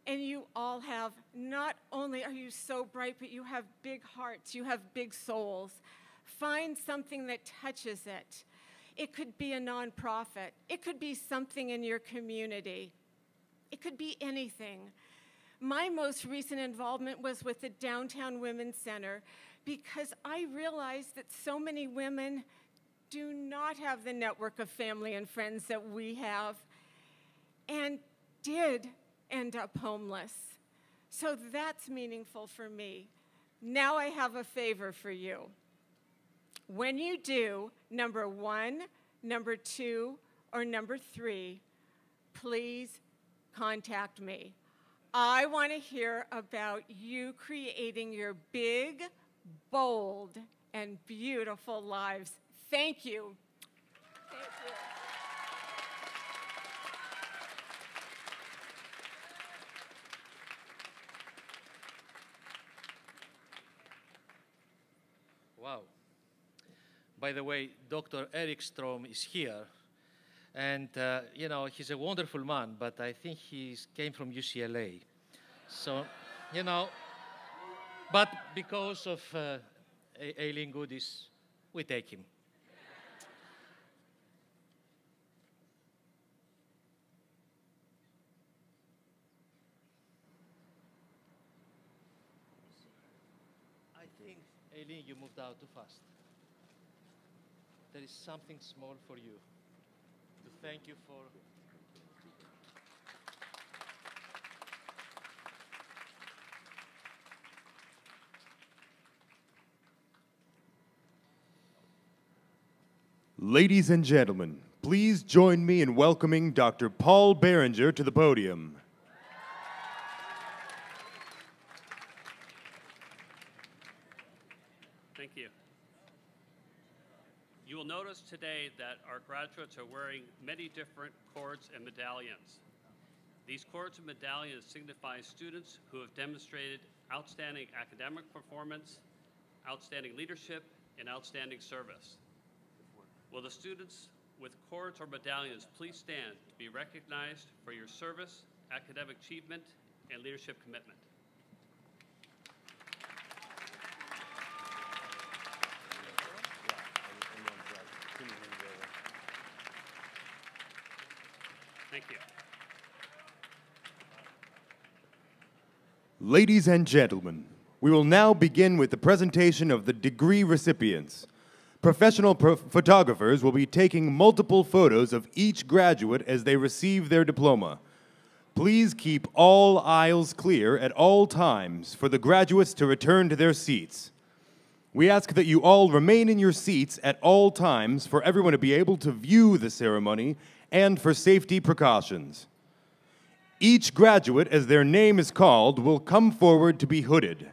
And you all have, not only are you so bright, but you have big hearts, you have big souls. Find something that touches it. It could be a nonprofit. It could be something in your community. It could be anything. My most recent involvement was with the Downtown Women's Center because I realized that so many women do not have the network of family and friends that we have and did end up homeless. So that's meaningful for me. Now I have a favor for you. When you do number 1, number 2, or number 3, please contact me. I want to hear about you creating your big, bold, and beautiful lives. Thank you. Thank you. Wow. By the way, Dr. Eric Strom is here. And, you know, he's a wonderful man, but I think he came from UCLA. So, you know, but because of Aileen Goodies, we take him. I think, Aileen, you moved out too fast. There is something small for you. To thank you for... Ladies and gentlemen, please join me in welcoming Dr. Paul Behringer to the podium. Thank you. You will notice today that our graduates are wearing many different cords and medallions. These cords and medallions signify students who have demonstrated outstanding academic performance, outstanding leadership, and outstanding service. Will the students with cords or medallions please stand to be recognized for your service, academic achievement, and leadership commitment? Thank you. Ladies and gentlemen, we will now begin with the presentation of the degree recipients. Professional photographers will be taking multiple photos of each graduate as they receive their diploma. Please keep all aisles clear at all times for the graduates to return to their seats. We ask that you all remain in your seats at all times for everyone to be able to view the ceremony and for safety precautions. Each graduate, as their name is called, will come forward to be hooded.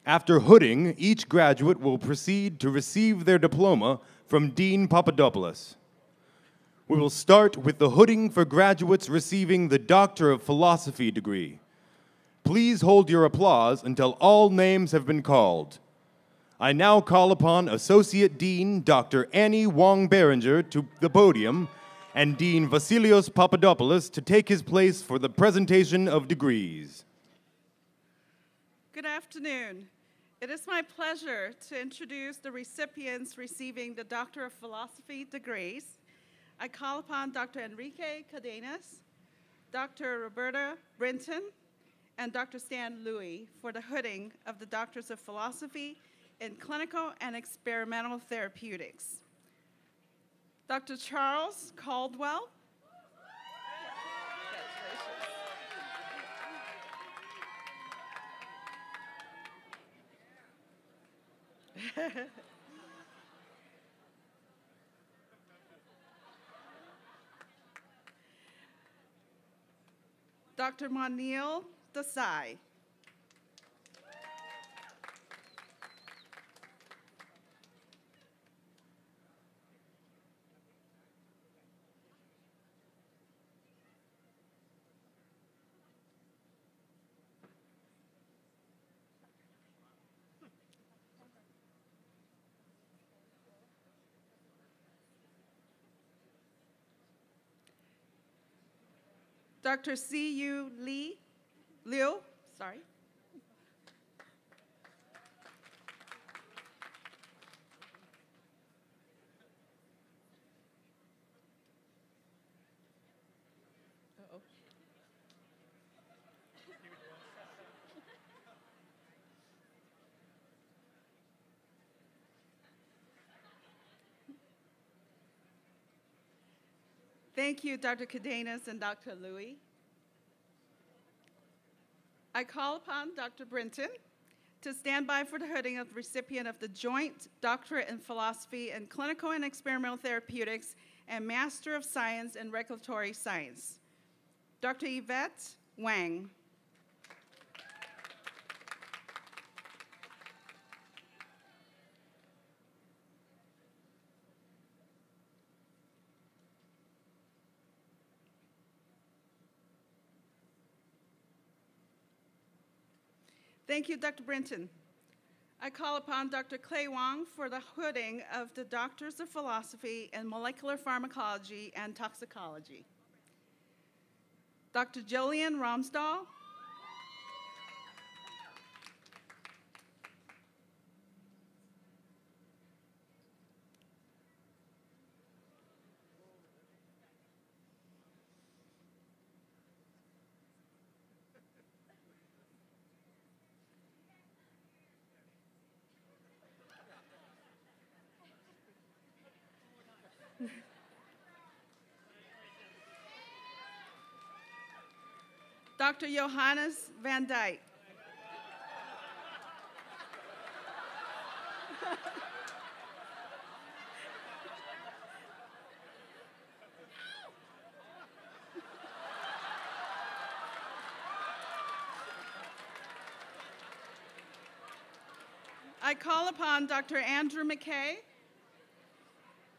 After hooding, each graduate will proceed to receive their diploma from Dean Papadopoulos. We will start with the hooding for graduates receiving the Doctor of Philosophy degree. Please hold your applause until all names have been called. I now call upon Associate Dean Dr. Annie Wong Behringer to the podium and Dean Vasilios Papadopoulos to take his place for the presentation of degrees. Good afternoon. It is my pleasure to introduce the recipients receiving the Doctor of Philosophy degrees. I call upon Dr. Enrique Cadenas, Dr. Roberta Brinton, and Dr. Stan Louie for the hooding of the Doctors of Philosophy in Clinical and Experimental Therapeutics. Dr. Charles Caldwell. Dr. Monil Desai. Dr. C.U. Liu, sorry. Uh-oh. Thank you, Dr. Cadenas and Dr. Louie. I call upon Dr. Brinton to stand by for the hooding of the recipient of the Joint Doctorate in Philosophy in Clinical and Experimental Therapeutics and Master of Science in Regulatory Science, Dr. Yvette Wang. Thank you, Dr. Brinton. I call upon Dr. Clay Wong for the hooding of the Doctors of Philosophy in Molecular Pharmacology and Toxicology. Dr. Jillian Romsdahl. Dr. Johannes van Dyke. I call upon Dr. Andrew McKay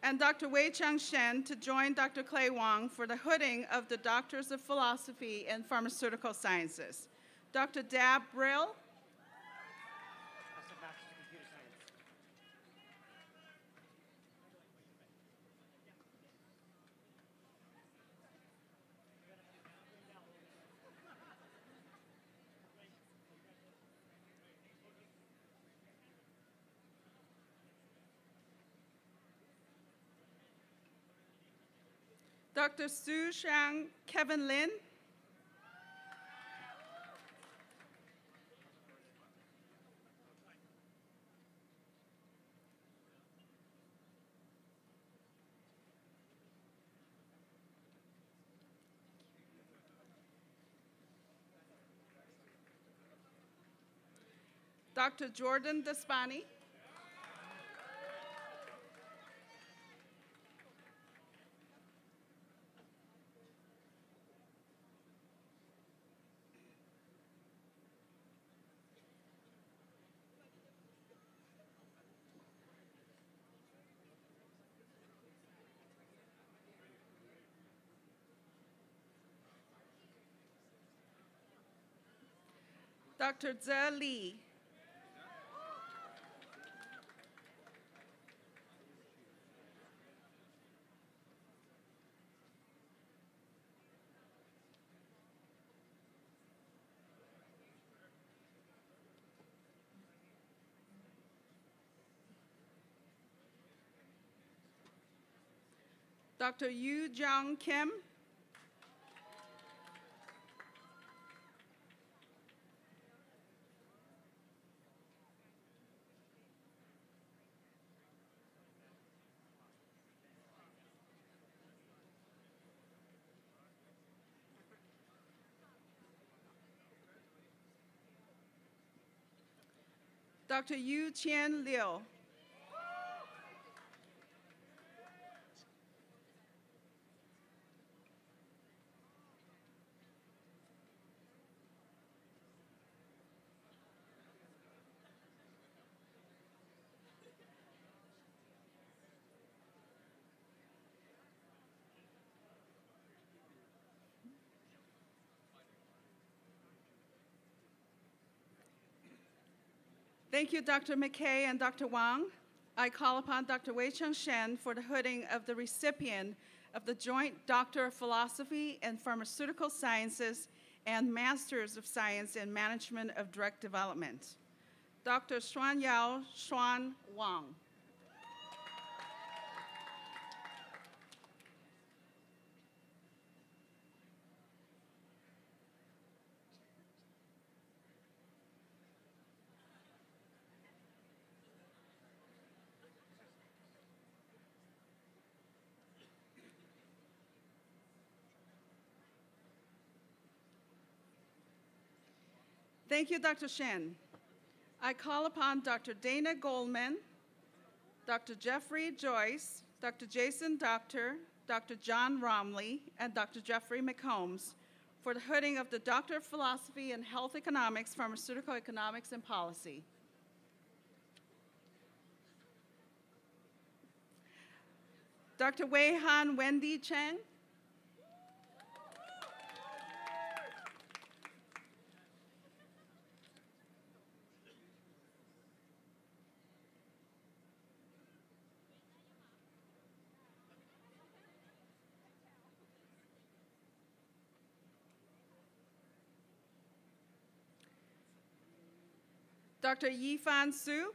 and Dr. Wei Chang Shen to join Dr. Clay Wong for the hooding of the Doctors of Philosophy and Pharmaceutical Sciences. Dr. Dab Brill. Dr. Su Shang Kevin Lin. Dr. Jordan Despani. Dr. Zhe Li. Dr. Yu Jiang Kim. Dr. Yu Qian Liu. Thank you, Dr. McKay and Dr. Wang. I call upon Dr. Wei Cheng Shen for the hooding of the recipient of the Joint Doctor of Philosophy in Pharmaceutical Sciences and Masters of Science in Management of Drug Development. Dr. Xuanyao Xuan Wang. Thank you, Dr. Shen. I call upon Dr. Dana Goldman, Dr. Jeffrey Joyce, Dr. Jason Doctor, Dr. John Romley, and Dr. Jeffrey McCombs for the hooding of the Doctor of Philosophy in Health Economics, Pharmaceutical Economics, and Policy. Dr. Wei Han Wendy Cheng. Dr. Yifan Su.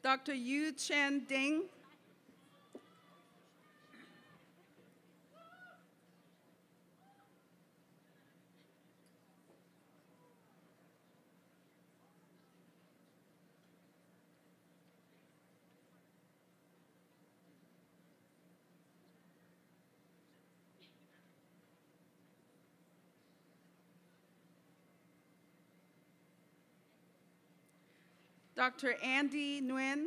Dr. Yu Chen Ding. Dr. Andy Nguyen.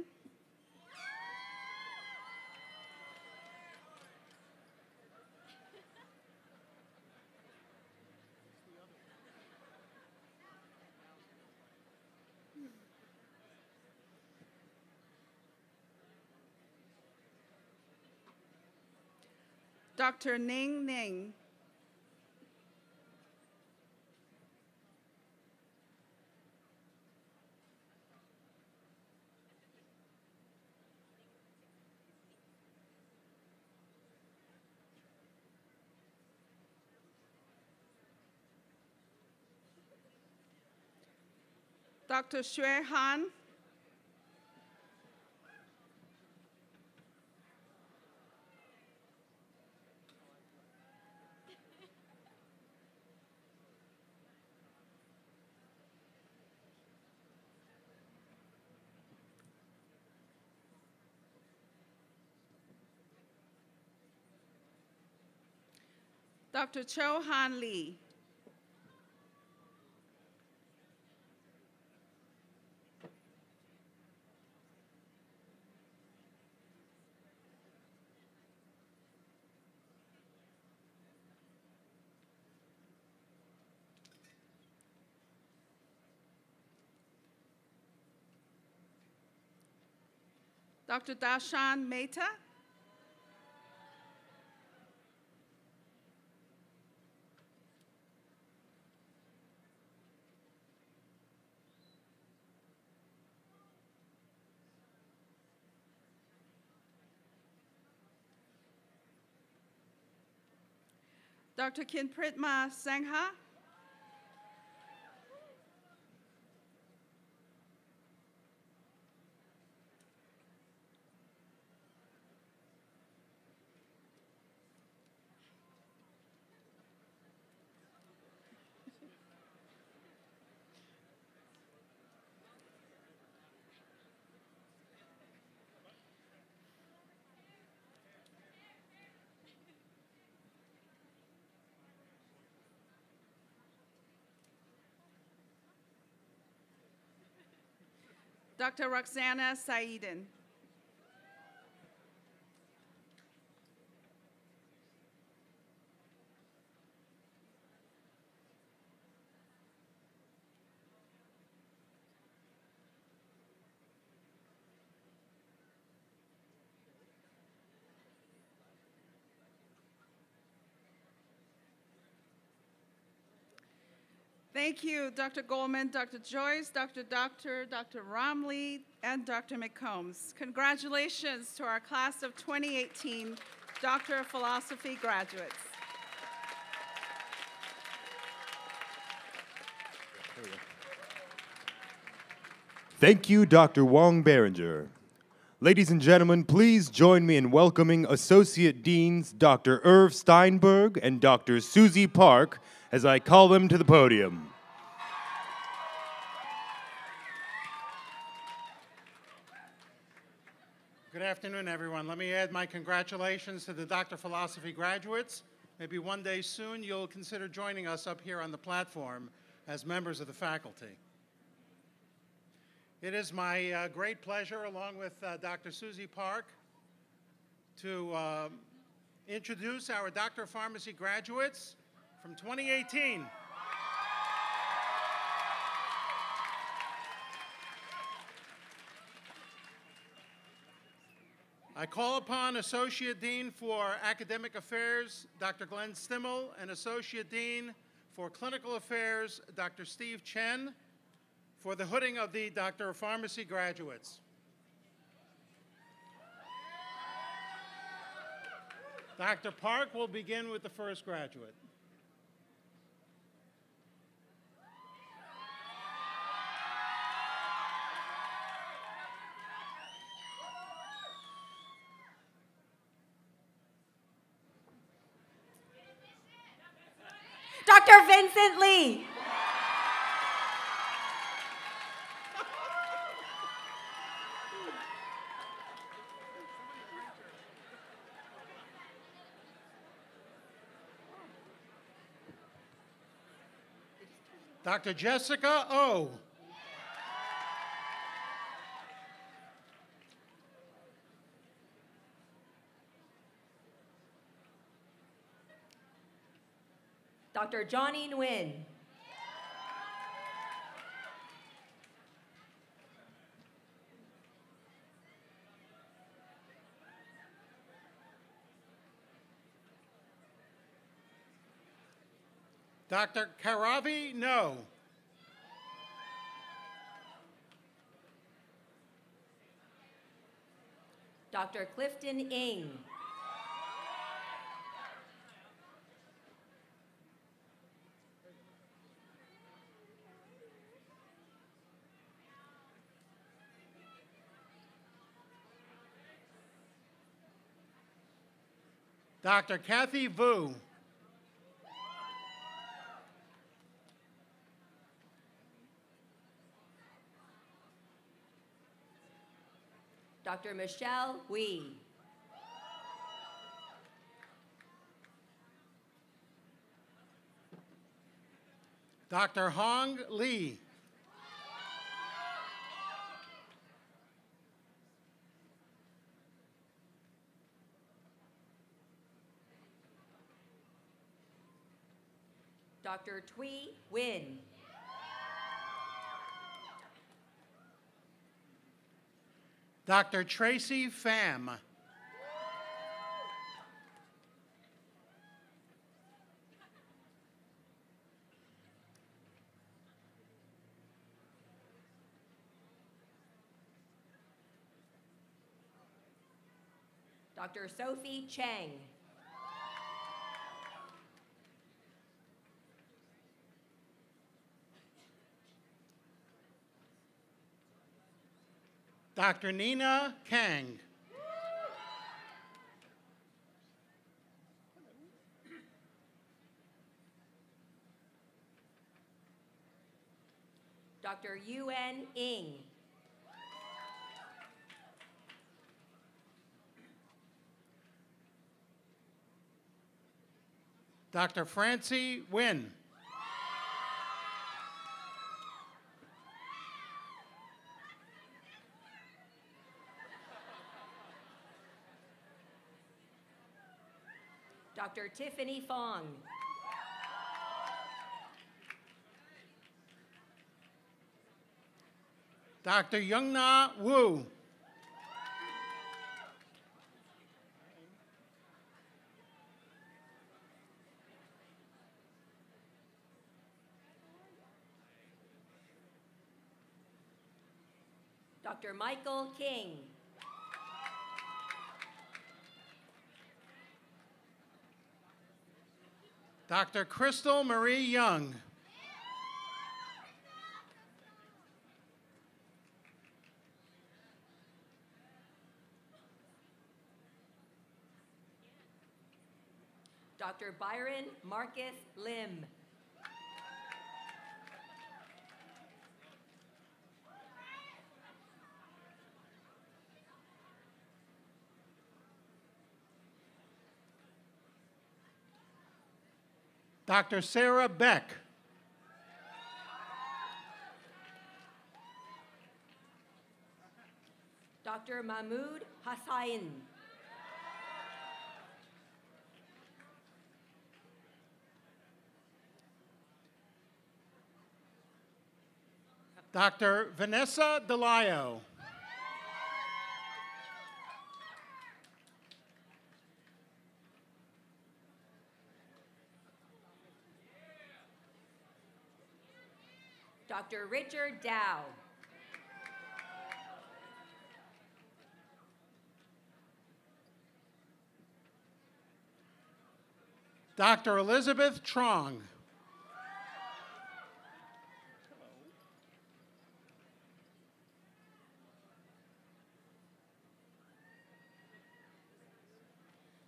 Dr. Ning Ning. Dr. Xue Han. Dr. Cho Han Lee. Dr. Dashan Mehta. Dr. Kinpritma Sangha. Dr. Roxana Saidin. Thank you, Dr. Goldman, Dr. Joyce, Dr. Romley, and Dr. McCombs. Congratulations to our class of 2018 Doctor of Philosophy graduates. Thank you, Dr. Wong Berenger. Ladies and gentlemen, please join me in welcoming Associate Deans Dr. Irv Steinberg and Dr. Susie Park as I call them to the podium. Good afternoon, everyone. Let me add my congratulations to the Doctor of Philosophy graduates. Maybe one day soon you'll consider joining us up here on the platform as members of the faculty. It is my great pleasure, along with Dr. Susie Park, to introduce our Doctor of Pharmacy graduates from 2018. I call upon Associate Dean for Academic Affairs, Dr. Glenn Stimmel, and Associate Dean for Clinical Affairs, Dr. Steve Chen, for the hooding of the Doctor of Pharmacy graduates. Dr. Park will begin with the first graduate. Dr. Vincent Lee. Dr. Jessica O. Dr. Johnny Nguyen. Dr. Karavi No. Dr. Clifton Ng. Dr. Kathy Vu. Dr. Michelle Wee. Dr. Hong Lee. Dr. Thuy Nguyen. Dr. Tracy Pham. Dr. Sophie Chang. Dr. Nina Kang. Dr. Yuen Ng. Dr. Francie Nguyen. Dr. Tiffany Fong. Dr. Youngna Wu. Dr. Michael King. Dr. Crystal Marie Young. Dr. Byron Marcus Lim. Dr. Sarah Beck. Dr. Mahmoud Hassain. Dr. Vanessa DeLio. Dr. Richard Dow. Dr. Elizabeth Trong.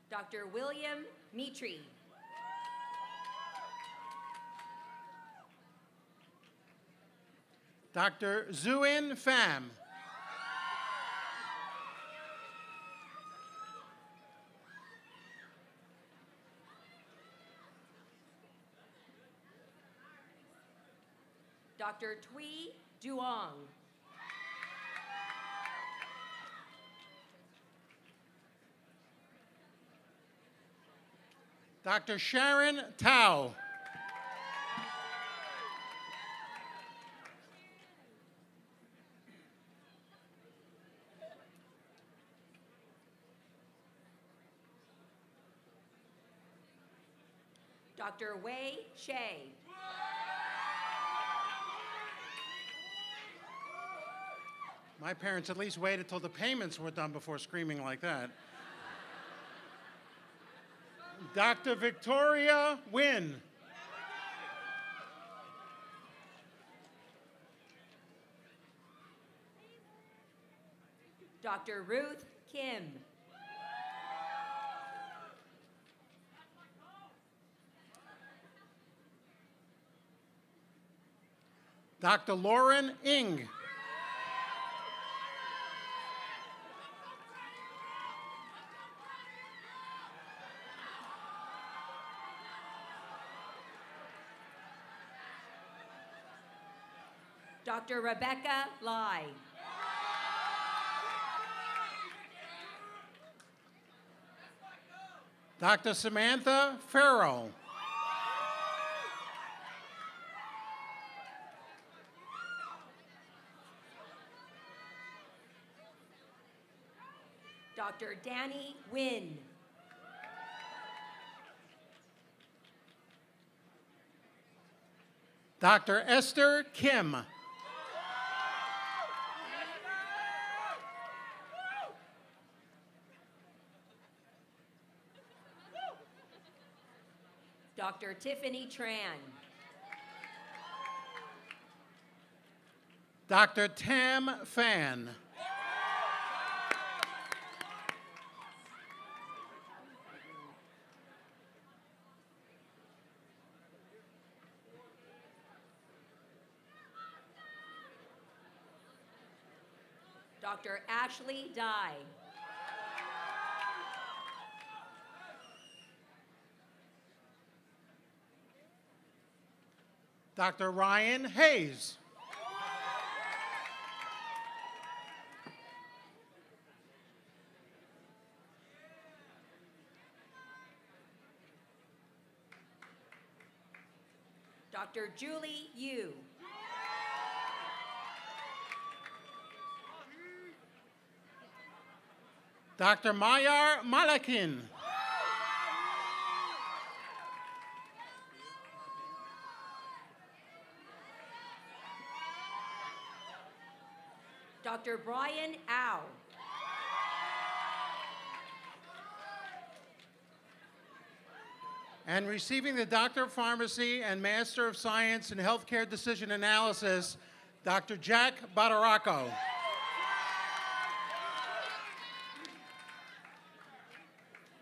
Dr. William Mitri. Dr. Zuin Pham. Dr. Thuy Duong. Dr. Sharon Tao. Dr. Wei Shea. My parents at least waited till the payments were done before screaming like that. Dr. Victoria Nguyen. Dr. Ruth Kim. Dr. Lauren Ng. Dr. Rebecca Lai. Dr. Samantha Farrell. Dr. Danny Wynn. Dr. Esther Kim. Dr. Tiffany Tran. Dr. Tam Phan. Dr. Ashley Dye. Dr. Ryan Hayes. Dr. Julie Yu. Dr. Mayar Malakin. Dr. Brian Au. And receiving the Doctor of Pharmacy and Master of Science in Healthcare Decision Analysis, Dr. Jack Badaracco.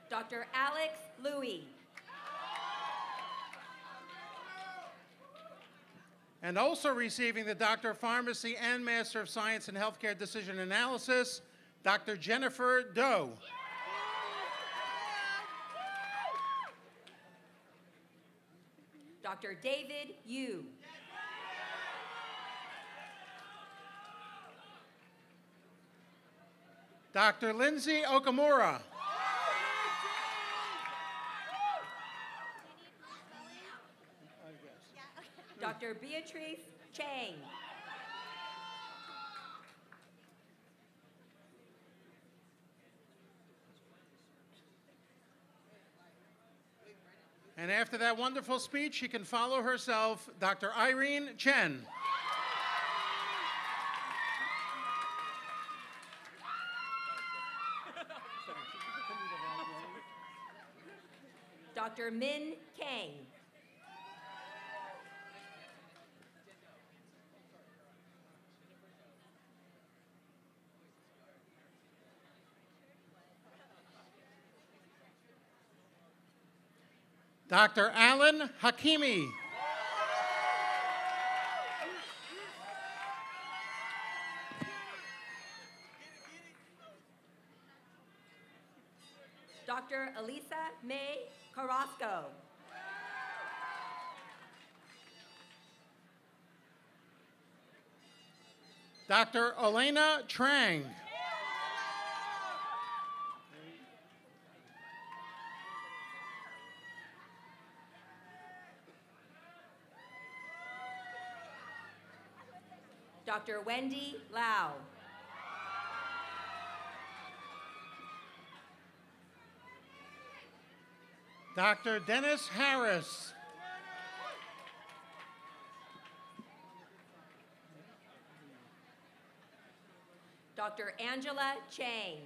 Dr. Alex Louie. And also receiving the Doctor of Pharmacy and Master of Science in Healthcare Decision Analysis, Dr. Jennifer Doe. Dr. David Yu. Dr. Lindsay Okamura. Dr. Beatrice Chang. And after that wonderful speech, she can follow herself, Dr. Irene Chen. Dr. Min Kang. Dr. Alan Hakimi. Dr. Elisa May Carrasco. Dr. Elena Trang. Dr. Wendy Lau. Dr. Dennis Harris. Dr. Angela Chang.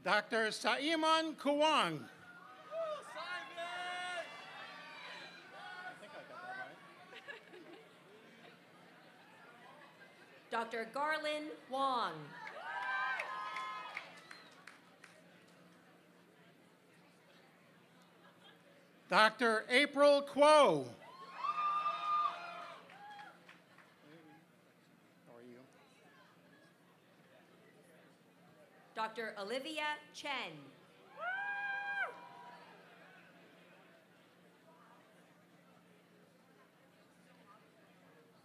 Dr. Saiman Kuwang. Dr. Garland Wong. Dr. April Kuo. How are you? Dr. Olivia Chen.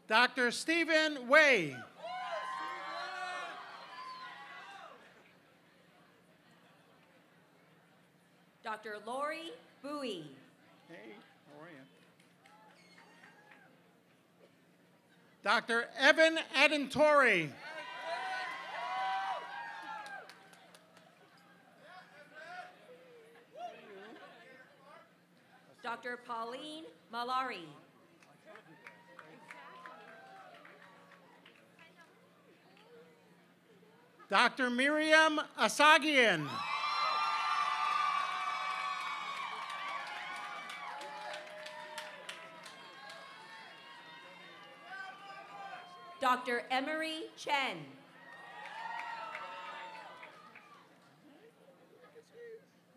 Dr. Stephen Wei. Dr. Lori Bowie. Hey, how are you? Dr. Evan Adentori. Dr. Pauline Malari. Dr. Miriam Asagian. Dr. Emery Chen.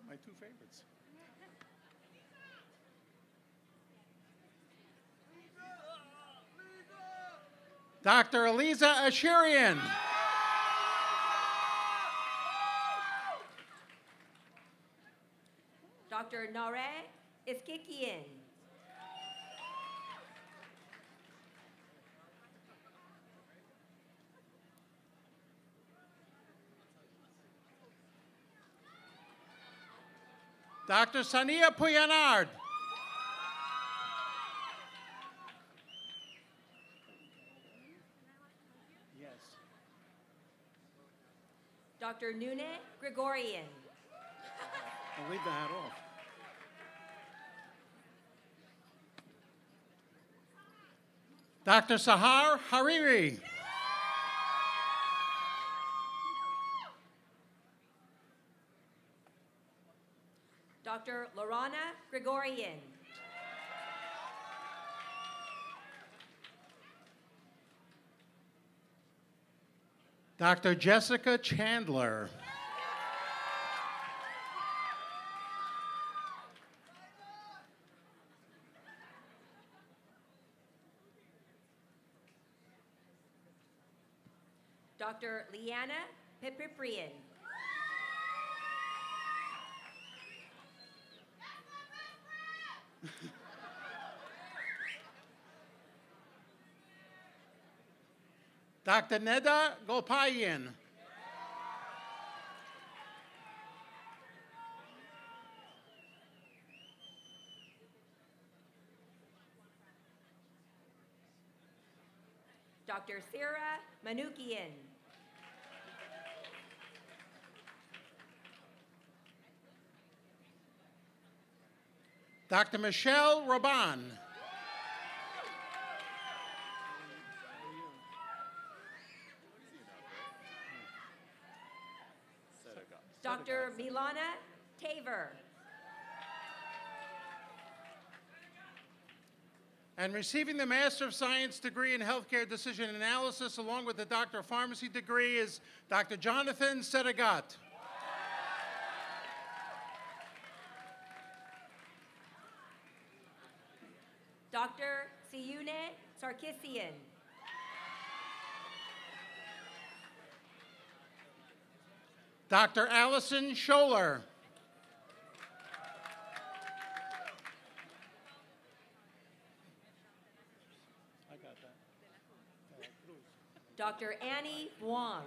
My two favorites. Dr. Eliza Ashirian. Dr. Nare Iskikian. Dr. Sania Puyanard. Yes. Dr. Nune Gregorian. I'll leave the hat off. Dr. Sahar Hariri. Dr. Lorana Gregorian. Dr. Jessica Chandler. Dr. Liana Pipriprian. Dr. Neda Gopayan. Dr. Sarah Manukian. Dr. Michelle Raban. Dr. Milana Taver. And receiving the Master of Science degree in Healthcare Decision Analysis along with the Doctor of Pharmacy degree is Dr. Jonathan Sedegat. Dr. Siyune Sarkisian. Dr. Allison Scholler. Dr. Annie Wong.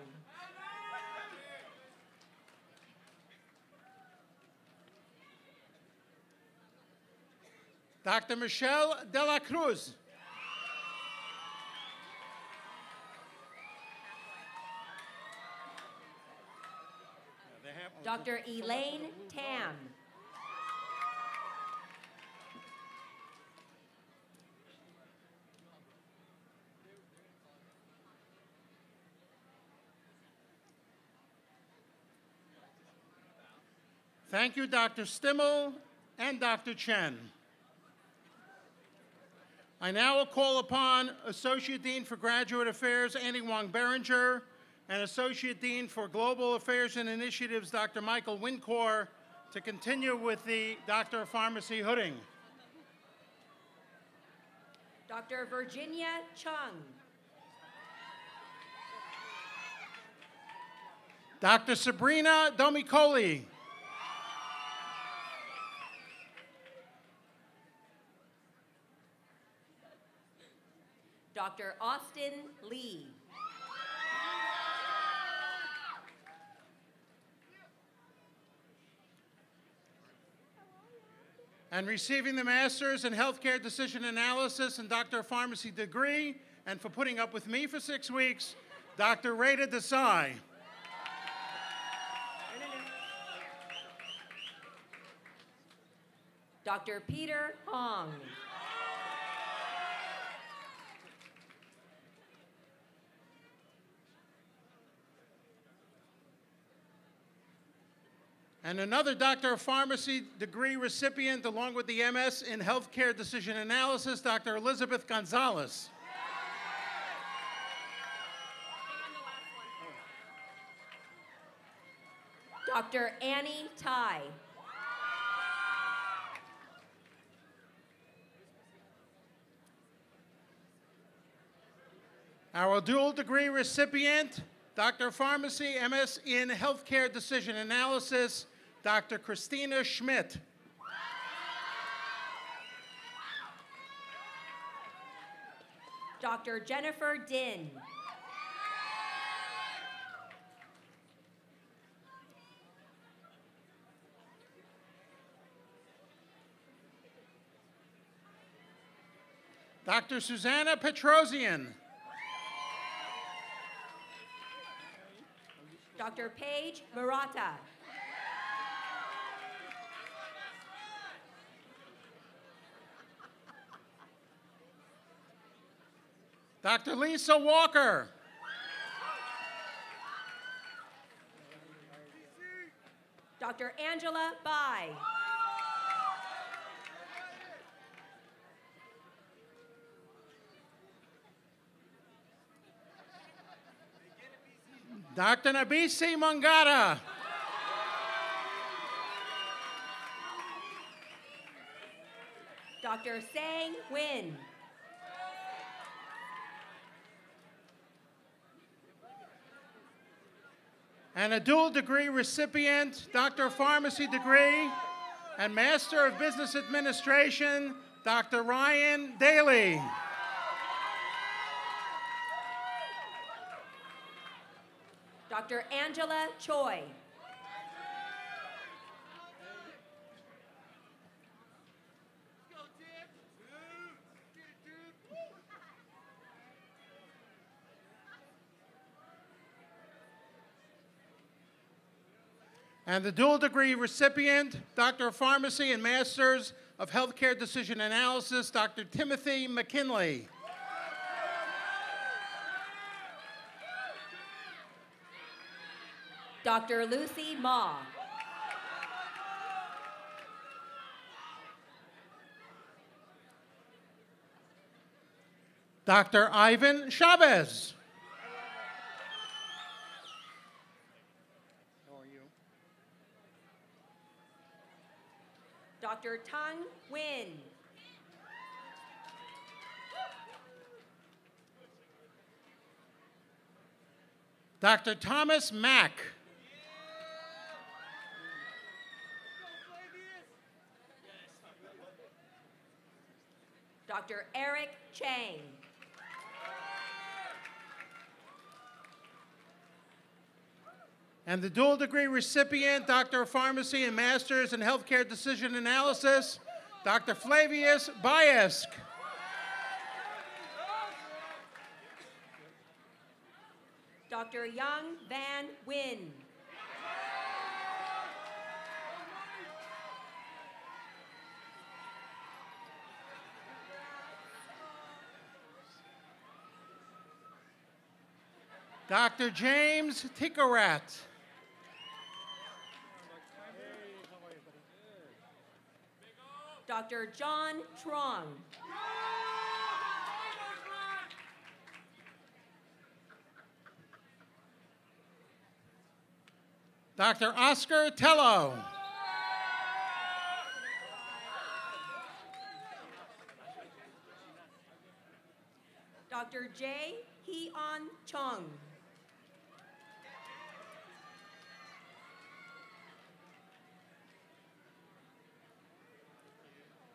Dr. Michelle De La Cruz. Dr. Elaine Tam. Thank you, Dr. Stimmel and Dr. Chen. I now will call upon Associate Dean for Graduate Affairs, Annie Wong Berenger, and Associate Dean for Global Affairs and Initiatives, Dr. Michael Wincor, to continue with the Doctor of Pharmacy hooding. Dr. Virginia Chung. Dr. Sabrina Domicoli. Dr. Austin Lee. And receiving the Master's in Healthcare Decision Analysis and Doctor of Pharmacy degree, and for putting up with me for 6 weeks, Dr. Rada Desai. Dr. Peter Hong. And another Doctor of Pharmacy degree recipient, along with the MS in Healthcare Decision Analysis, Dr. Elizabeth Gonzalez. Dr. Annie Tai. Our dual degree recipient, Doctor of Pharmacy, MS in Healthcare Decision Analysis, Dr. Christina Schmidt. Dr. Jennifer Din. Dr. Susanna Petrosian. Dr. Paige Murata. Dr. Lisa Walker. Dr. Angela Bai. Dr. Nabisi Mangata. Dr. Sang Nguyen. And a dual degree recipient, Doctor of Pharmacy degree and Master of Business Administration, Dr. Ryan Daly. Dr. Angela Choi. And the dual degree recipient, Doctor of Pharmacy and Masters of Healthcare Decision Analysis, Dr. Timothy McKinley. Dr. Lucy Ma. Dr. Ivan Chavez. Dr. Tang Win. Dr. Thomas Mack. Dr. Eric Chang. And the dual degree recipient, Doctor of Pharmacy and Masters in Healthcare Decision Analysis, Dr. Flavius Bayesk. Dr. Young Van Win. Dr. James Tikarat. Dr. John Trong. Dr. Oscar Tello. Dr. J. Hee-on Chung.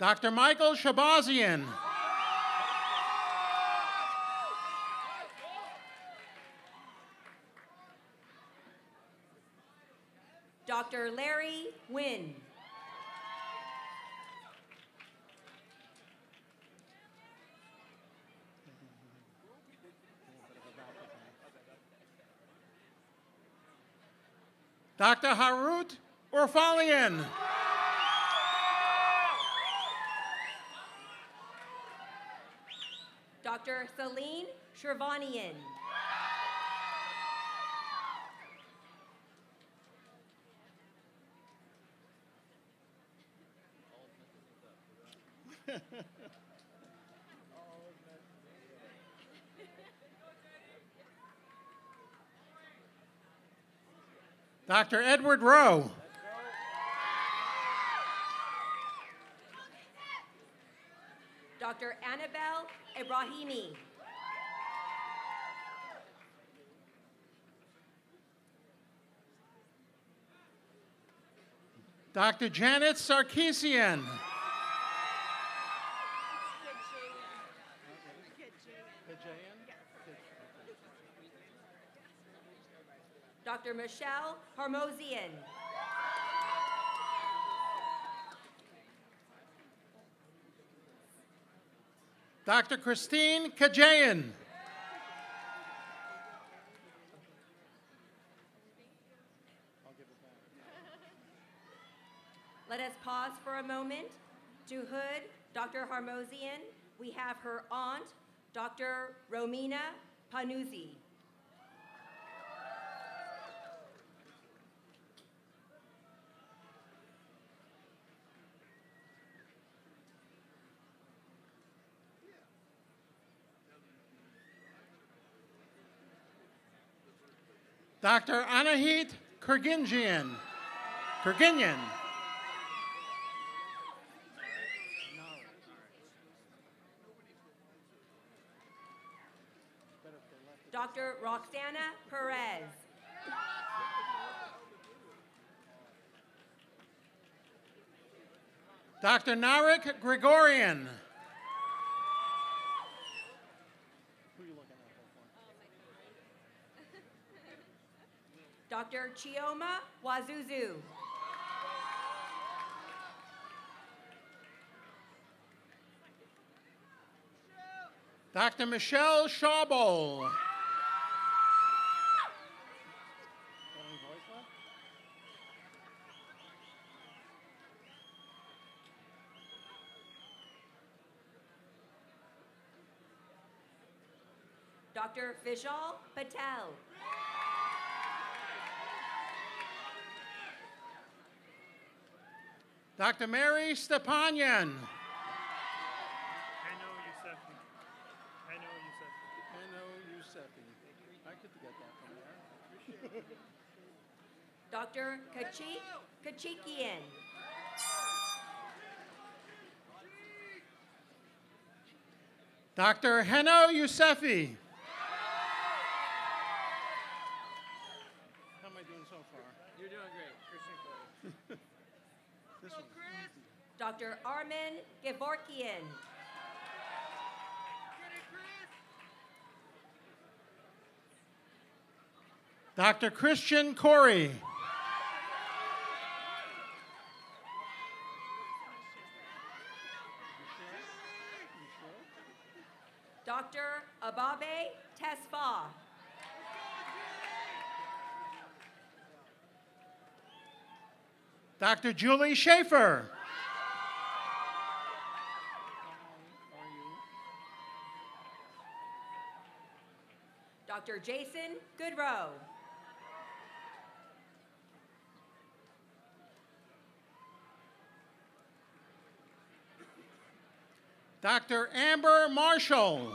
Dr. Michael Shabazian. Dr. Larry Wynn. Dr. Harut Orfalian. Dr. Celine Shervanian. Dr. Edward Rowe. Dr. Annabelle Ibrahimi. Dr. Janet Sarkisian. Dr. Michelle Harmosian. Dr. Christine Kajayan. Let us pause for a moment. To Hood, Dr. Harmosian, we have her aunt, Dr. Romina Panuzzi. Dr. Anahit Kurginjian. Dr. Roxana Perez. Dr. Narek Gregorian. Dr. Chioma Wazuzu. Dr. Michelle Schaubel. Dr. Vishal Patel. Dr. Mary Stepanyan. I could get that from there. Dr. Kachikian. Dr. Heno Yousefi. How am I doing so far? You're doing great. This one. Dr. Armin Gevorkian. Dr. Christian Corey. Dr. Ababe Tesfa. Dr. Julie Schaefer. Dr. Jason Goodrow. Dr. Amber Marshall.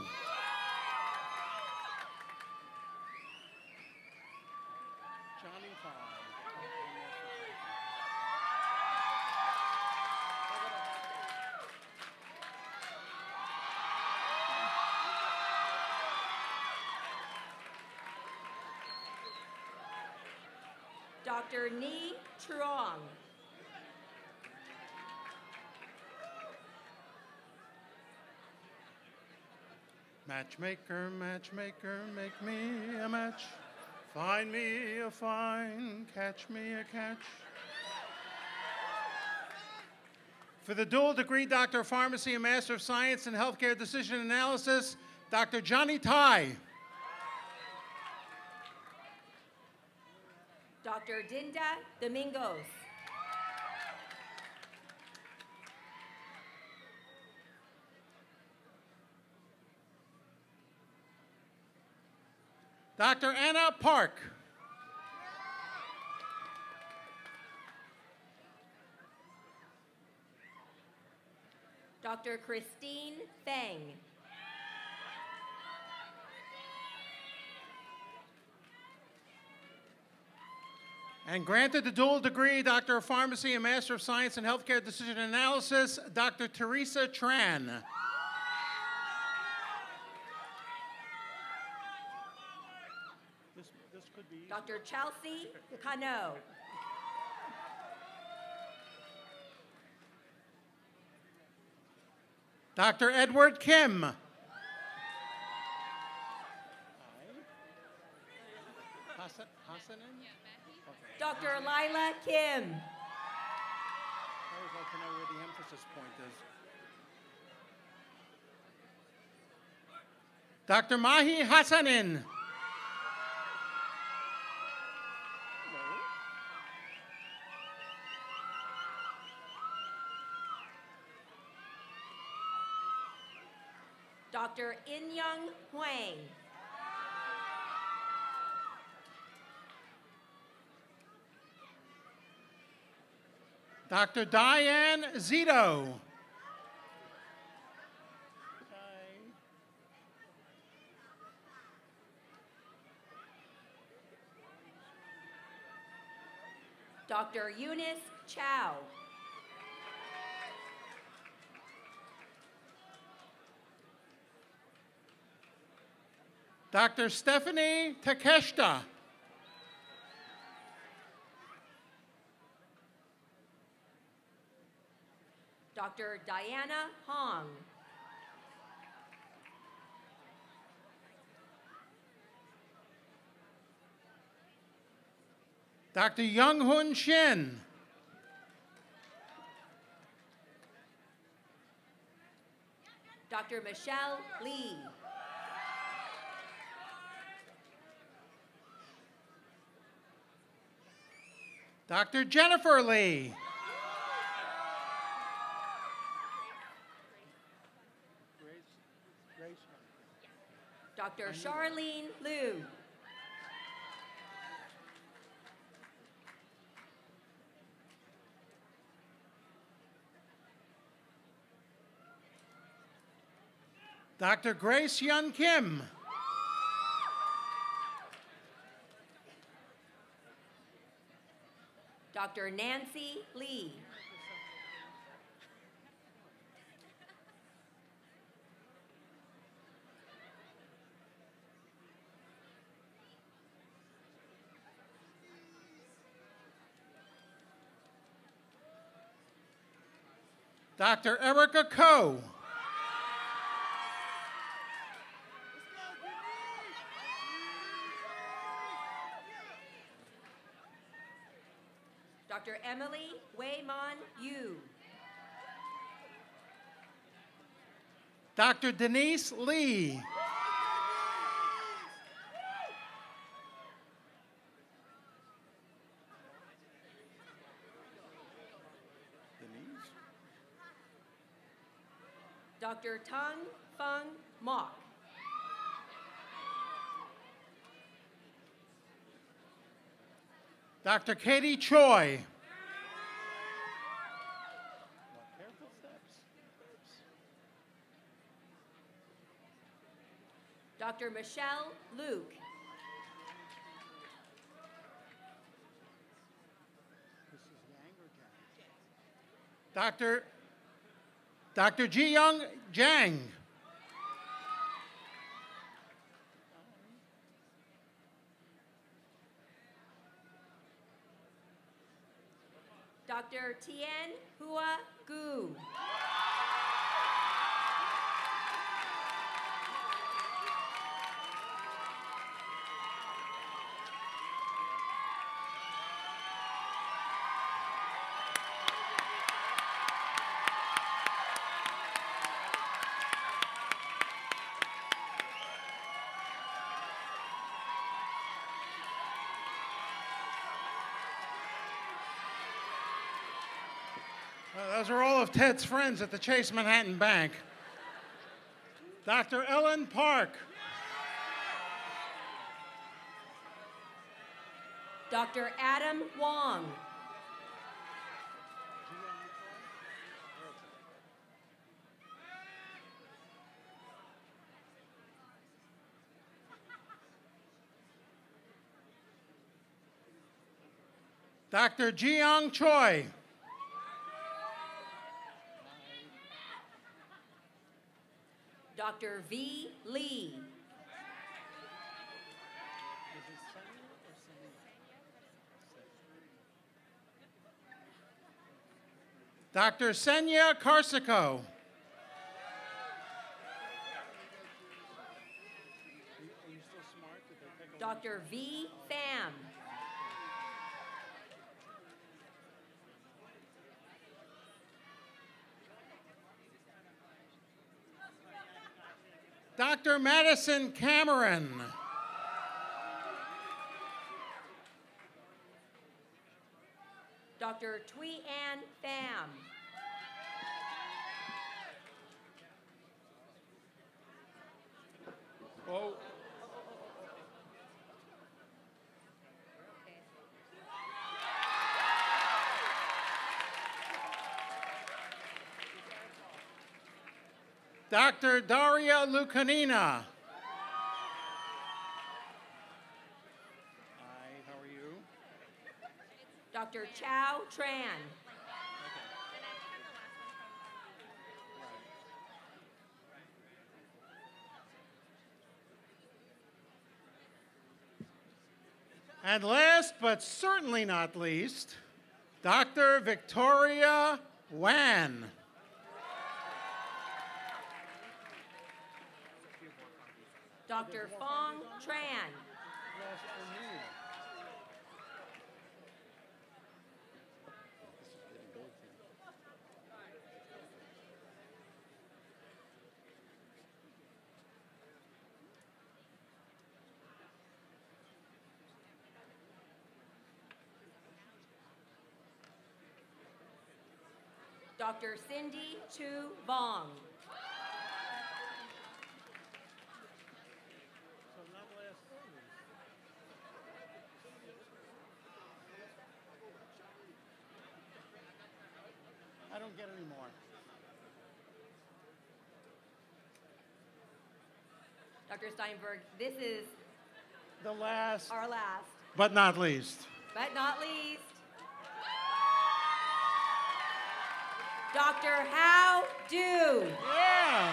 Johnny Dr. Ni Truong. Matchmaker, matchmaker, make me a match. Find me a find, catch me a catch. For the dual degree Doctor of Pharmacy and Master of Science in Healthcare Decision Analysis, Dr. Johnny Tai. Dr. Dinda Domingos. Dr. Anna Park. Dr. Christine Feng. And granted the dual degree Doctor of Pharmacy and Master of Science in Healthcare Decision Analysis, Dr. Teresa Tran. This could be Dr. Chelsea Cano. Dr. Edward Kim. Hassanin? Dr. Lila Kim. I always like to know where the emphasis point is. Dr. Mahi Hassanin. Dr. In-Young Huang. Dr. Diane Zito. Dr. Eunice Chow. Dr. Stephanie Takeshita. Dr. Diana Hong. Dr. Young Hun Shin. Dr. Michelle Lee. Dr. Jennifer Lee. Dr. Charlene Liu. Dr. Grace Yun Kim. Dr. Nancy Lee. Dr. Erica Coe. Dr. Emily Waymon Yu. Dr. Denise Lee. Dr. Tung Fung Mok. Dr. Katie Choi. Dr. Michelle Luke. Dr. Ji-Young Jang. Dr. Tien Hua Gu. Those are all of Ted's friends at the Chase Manhattan Bank. Dr. Ellen Park. Dr. Adam Wong. Dr. Ji-Young Choi. Dr. V. Lee. Dr. Senya Carsico. Dr. V. Pham. Dr. Madison Cameron. Dr. Thuy An Pham. Oh. Dr. Daria Lukanina. Hi, how are you? Dr. Chow Tran. And last but certainly not least, Dr. Victoria Wan. Dr. Fong Tran. Dr. Cindy Chu Vong. I don't get any more. Dr. Steinberg, this is The last, our last, but not least. but not least, Dr. How Do. Yeah.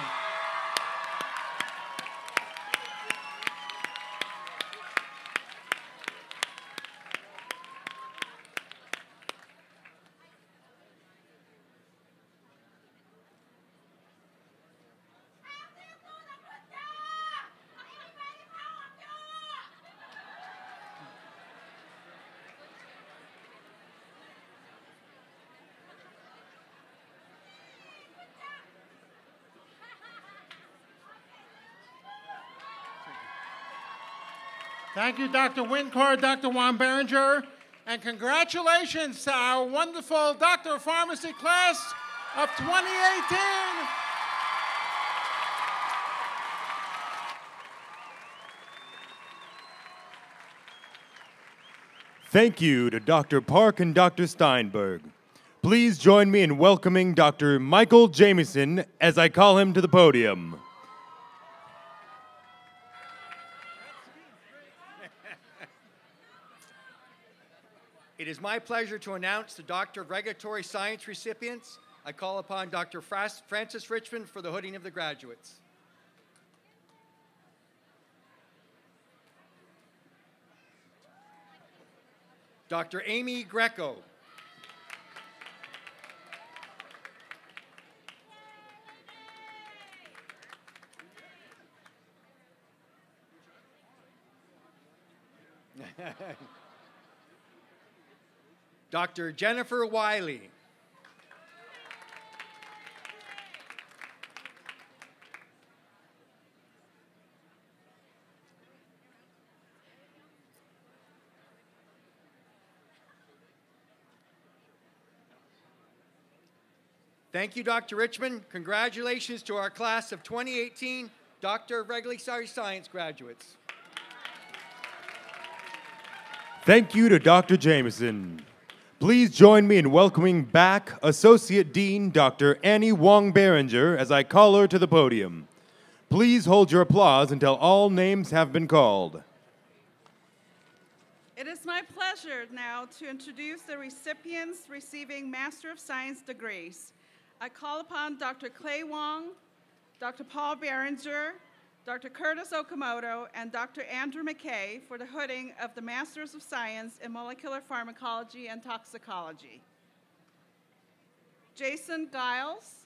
Thank you, Dr. Wincor, Dr. Juan Berenger, and congratulations to our wonderful Doctor of Pharmacy class of 2018. Thank you to Dr. Park and Dr. Steinberg. Please join me in welcoming Dr. Michael Jamieson as I call him to the podium. It is my pleasure to announce the Doctor of Regulatory Science recipients. I call upon Dr. Francis Richmond for the hooding of the graduates. Dr. Amy Greco. Dr. Jennifer Wiley. Thank you, Dr. Richmond. Congratulations to our class of 2018 Doctor of Regulatory Science graduates. Thank you to Dr. Jamieson. Please join me in welcoming back Associate Dean Dr. Annie Wong Berenger as I call her to the podium. Please hold your applause until all names have been called. It is my pleasure now to introduce the recipients receiving Master of Science degrees. I call upon Dr. Clay Wong, Dr. Paul Berenger, Dr. Curtis Okamoto, and Dr. Andrew McKay for the hooding of the Masters of Science in Molecular Pharmacology and Toxicology. Jason Giles,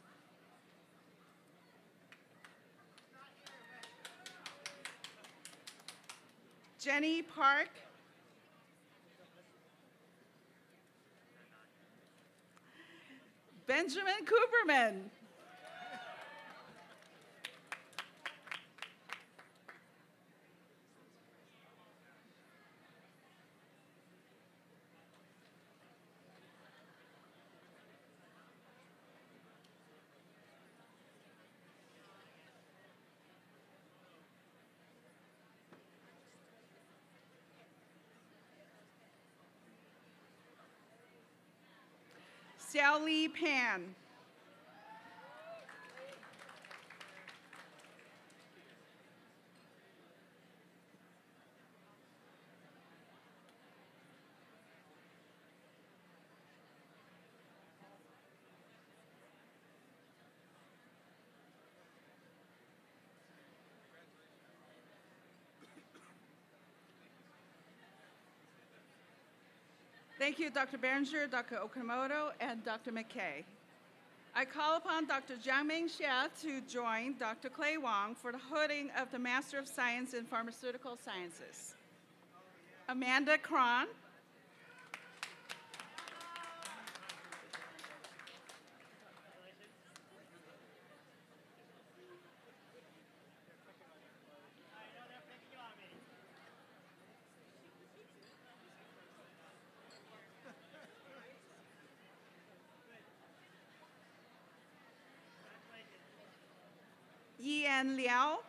Jenny Park, Benjamin Cooperman, Xiao Li Pan, Thank you, Dr. Berenger, Dr. Okamoto, and Dr. McKay. I call upon Dr. Jiangming Xia to join Dr. Clay Wong for the hooding of the Master of Science in Pharmaceutical Sciences. Amanda Cron, Yian Liao,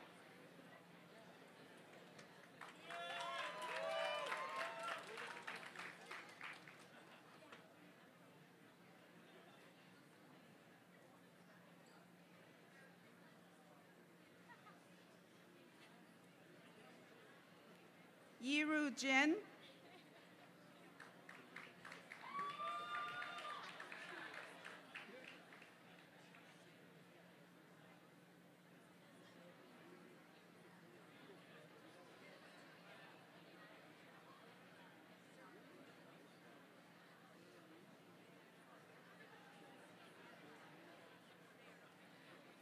Yiru Jin.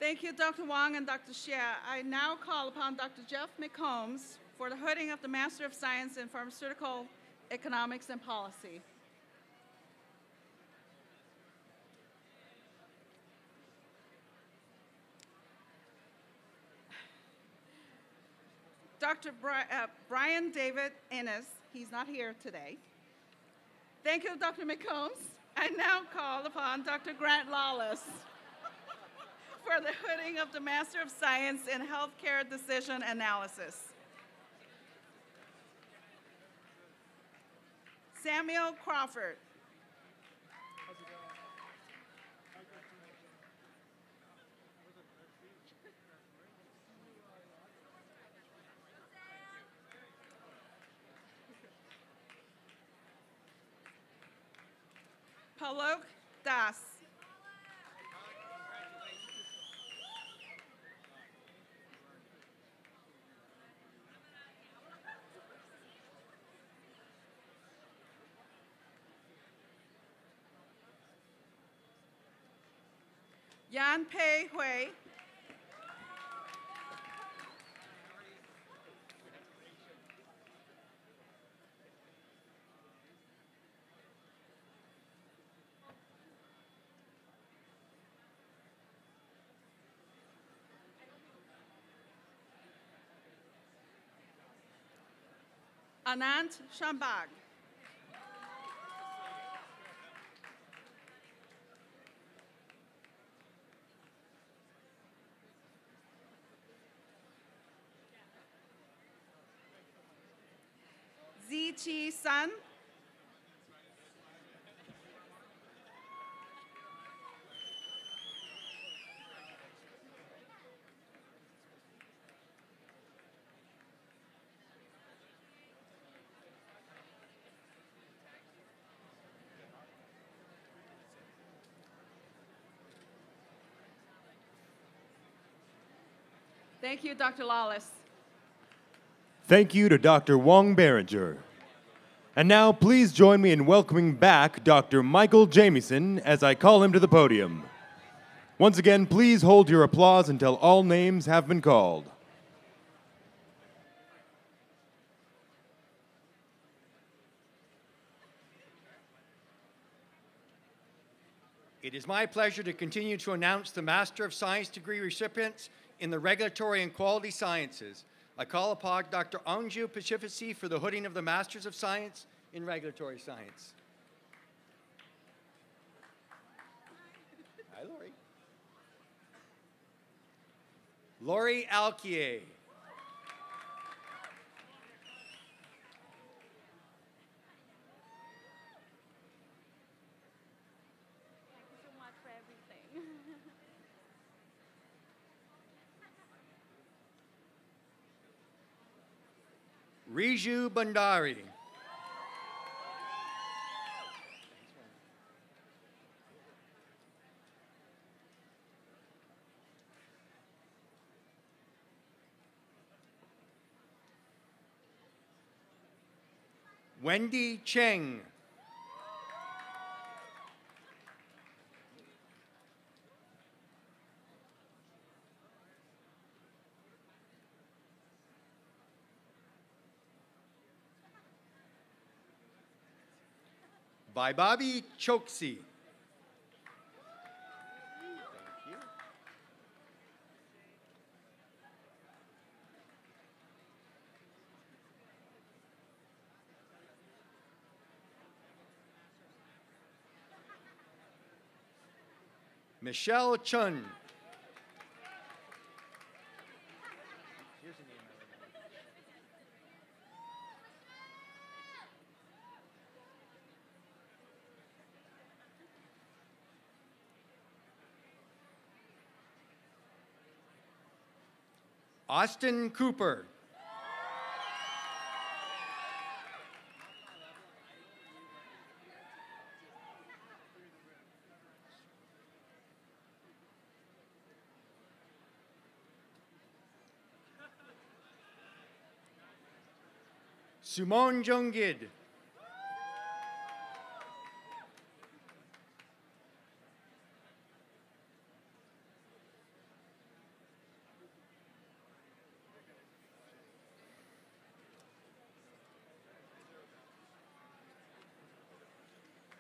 Thank you, Dr. Wong and Dr. Xia. I now call upon Dr. Jeff McCombs for the hooding of the Master of Science in Pharmaceutical Economics and Policy. Dr. Brian David Ennis, he's not here today. Thank you, Dr. McCombs. I now call upon Dr. Grant Lawless for the hooding of the Master of Science in Healthcare Decision Analysis. Samuel Crawford. Palok Das. Yan Pei Hui. Anant Shambag. Ziqi Sun. Thank you, Dr. Lawless. Thank you to Dr. Wong Behringer. And now please join me in welcoming back Dr. Michael Jamieson as I call him to the podium. Once again, please hold your applause until all names have been called. It is my pleasure to continue to announce the Master of Science degree recipients in the Regulatory and Quality Sciences. I call upon Dr. Anju Pachifici for the hooding of the Masters of Science in Regulatory Science. Hi, Lori. Lori Alquier. Thank you so much for everything. Riju Bandari. Wendy Cheng. Bobby Choksi. Michelle Chun. Austin Cooper. Sumon Jongid.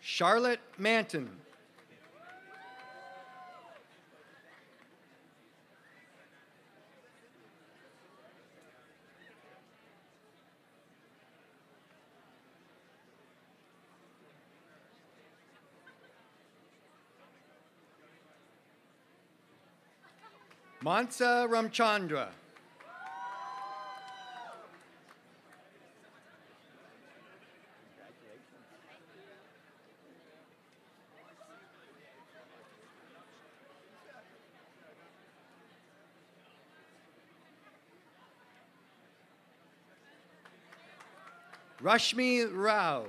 Charlotte Manton. Mansa Ramchandra. Rashmi Rao.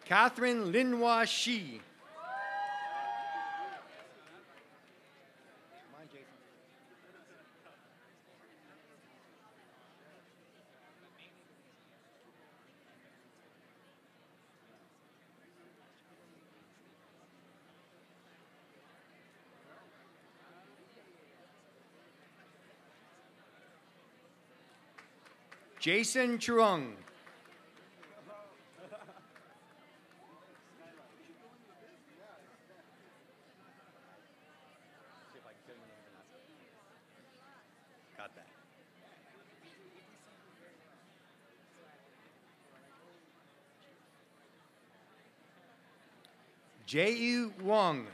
Catherine Linhua Shi. Jason Churung. Got that. J.U. Wong.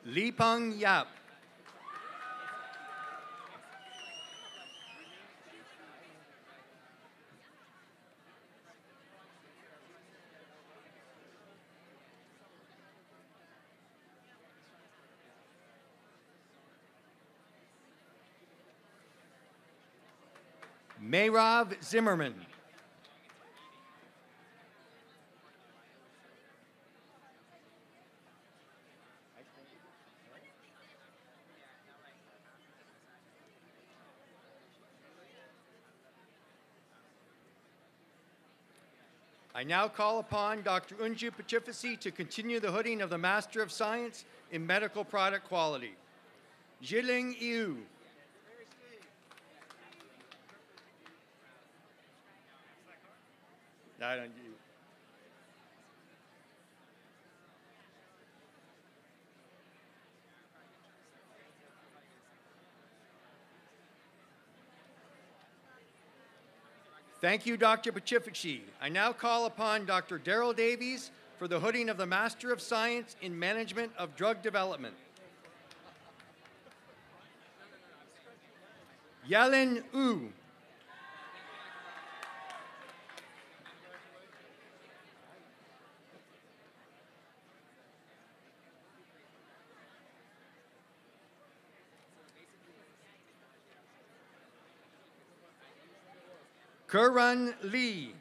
Lipang Yap. Mayrav Zimmerman. I now call upon Dr. Unju Pachifasi to continue the hooding of the Master of Science in Medical Product Quality. Jiling Yu. Thank you, Dr. Pachifasi. I now call upon Dr. Daryl Davies for the hooding of the Master of Science in Management of Drug Development. Yalin Wu. Kurun Lee.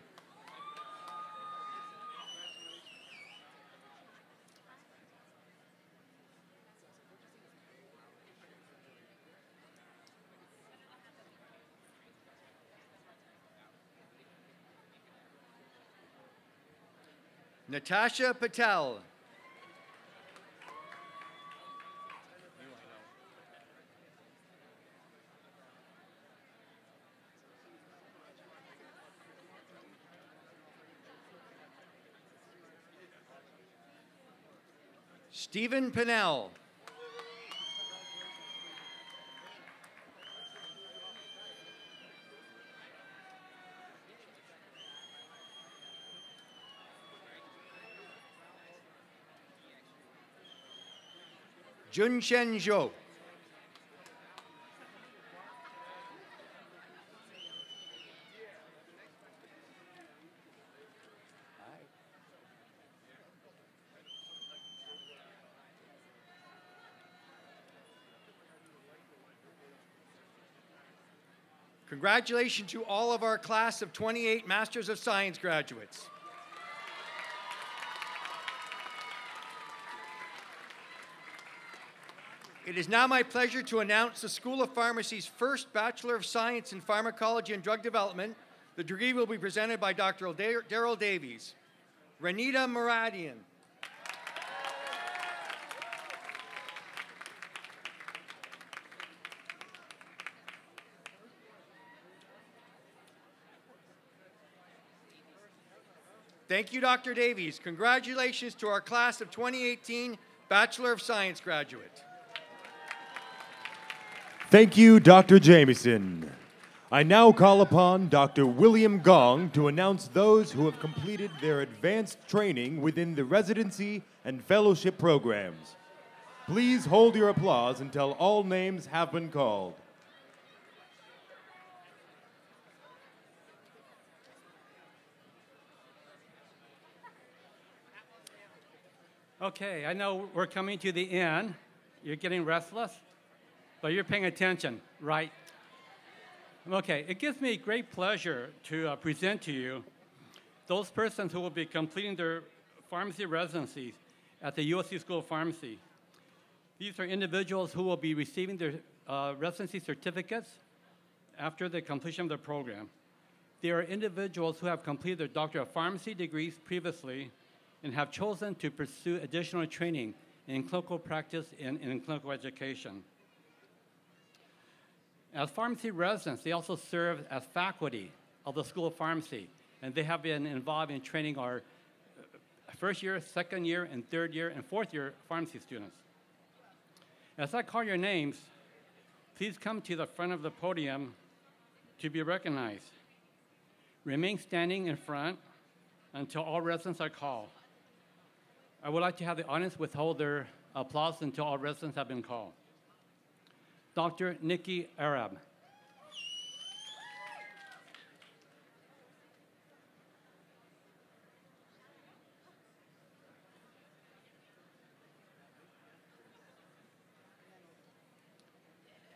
Natasha Patel. Stephen Pinnell. Junshen Zhou. Congratulations to all of our class of 28 Masters of Science graduates. It is now my pleasure to announce the School of Pharmacy's first Bachelor of Science in Pharmacology and Drug Development. The degree will be presented by Dr. Daryl Davies. Renita Muradian. Thank you, Dr. Davies. Congratulations to our class of 2018 Bachelor of Science graduate. Thank you, Dr. Jameson. I now call upon Dr. William Gong to announce those who have completed their advanced training within the residency and fellowship programs. Please hold your applause until all names have been called. Okay, I know we're coming to the end. You're getting restless, but you're paying attention, right? Okay, it gives me great pleasure to present to you those persons who will be completing their pharmacy residencies at the USC School of Pharmacy. These are individuals who will be receiving their residency certificates after the completion of the program. They are individuals who have completed their Doctor of Pharmacy degrees previously and have chosen to pursue additional training in clinical practice and in clinical education. As pharmacy residents, they also serve as faculty of the School of Pharmacy, and they have been involved in training our first year, second year, and third year, and fourth year pharmacy students. As I call your names, please come to the front of the podium to be recognized. Remain standing in front until all residents are called. I would like to have the audience withhold their applause until all residents have been called. Dr. Nikki Arab.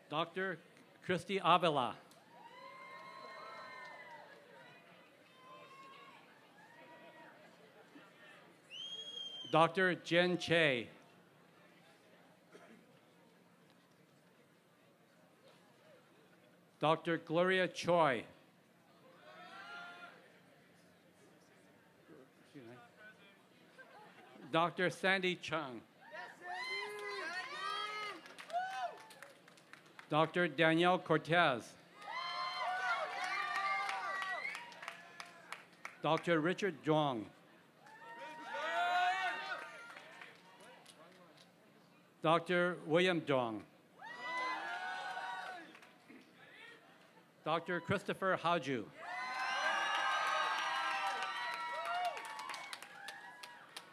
Dr. Christy Avila. Dr. Jen Che. Dr. Gloria Choi. Dr. Sandy Chung. Dr. Danielle Cortez. Dr. Richard Zhuang. Dr. William Zhuang. Dr. Christopher Haju.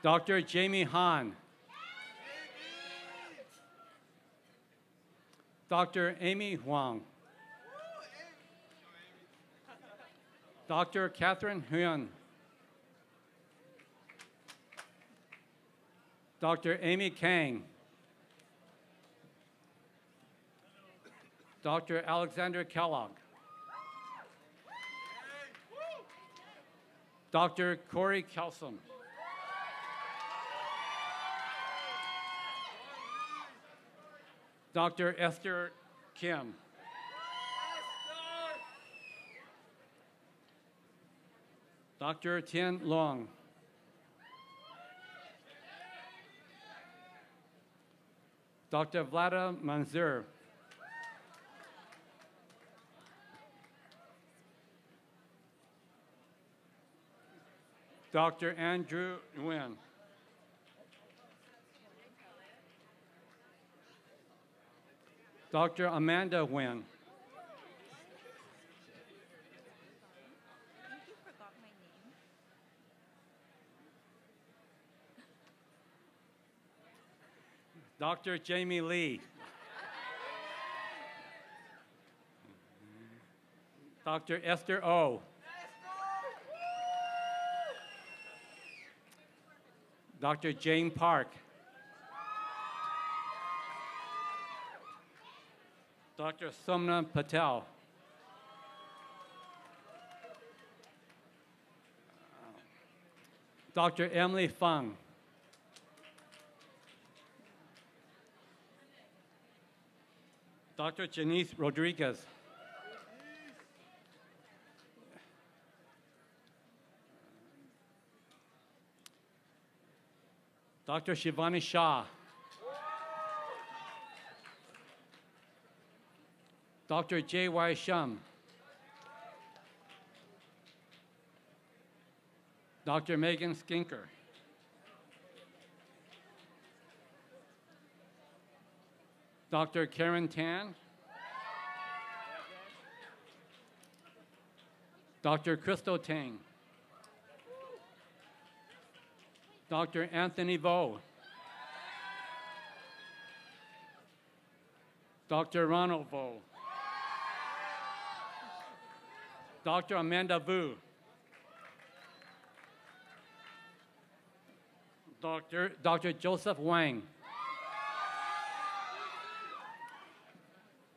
Dr. Jamie Han. Dr. Amy Huang. Dr. Catherine Huyen. Dr. Amy Kang. Dr. Alexander Kellogg. Dr. Corey Kelsom. Dr. Esther Kim. Dr. Tian Long. Dr. Vlada Manzur. Dr. Andrew Nguyen. Dr. Amanda Nguyen. Dr. Jamie Lee. Dr. Esther O. Dr. Jane Park. Dr. Somna Patel. Dr. Emily Fung. Dr. Janice Rodriguez. Dr. Shivani Shah. Dr. J.Y. Shum. Dr. Megan Skinker. Dr. Karen Tan. Dr. Crystal Tang. Dr. Anthony Vo. Dr. Ronald Vo. Dr. Amanda Vu. Dr. Joseph Wang.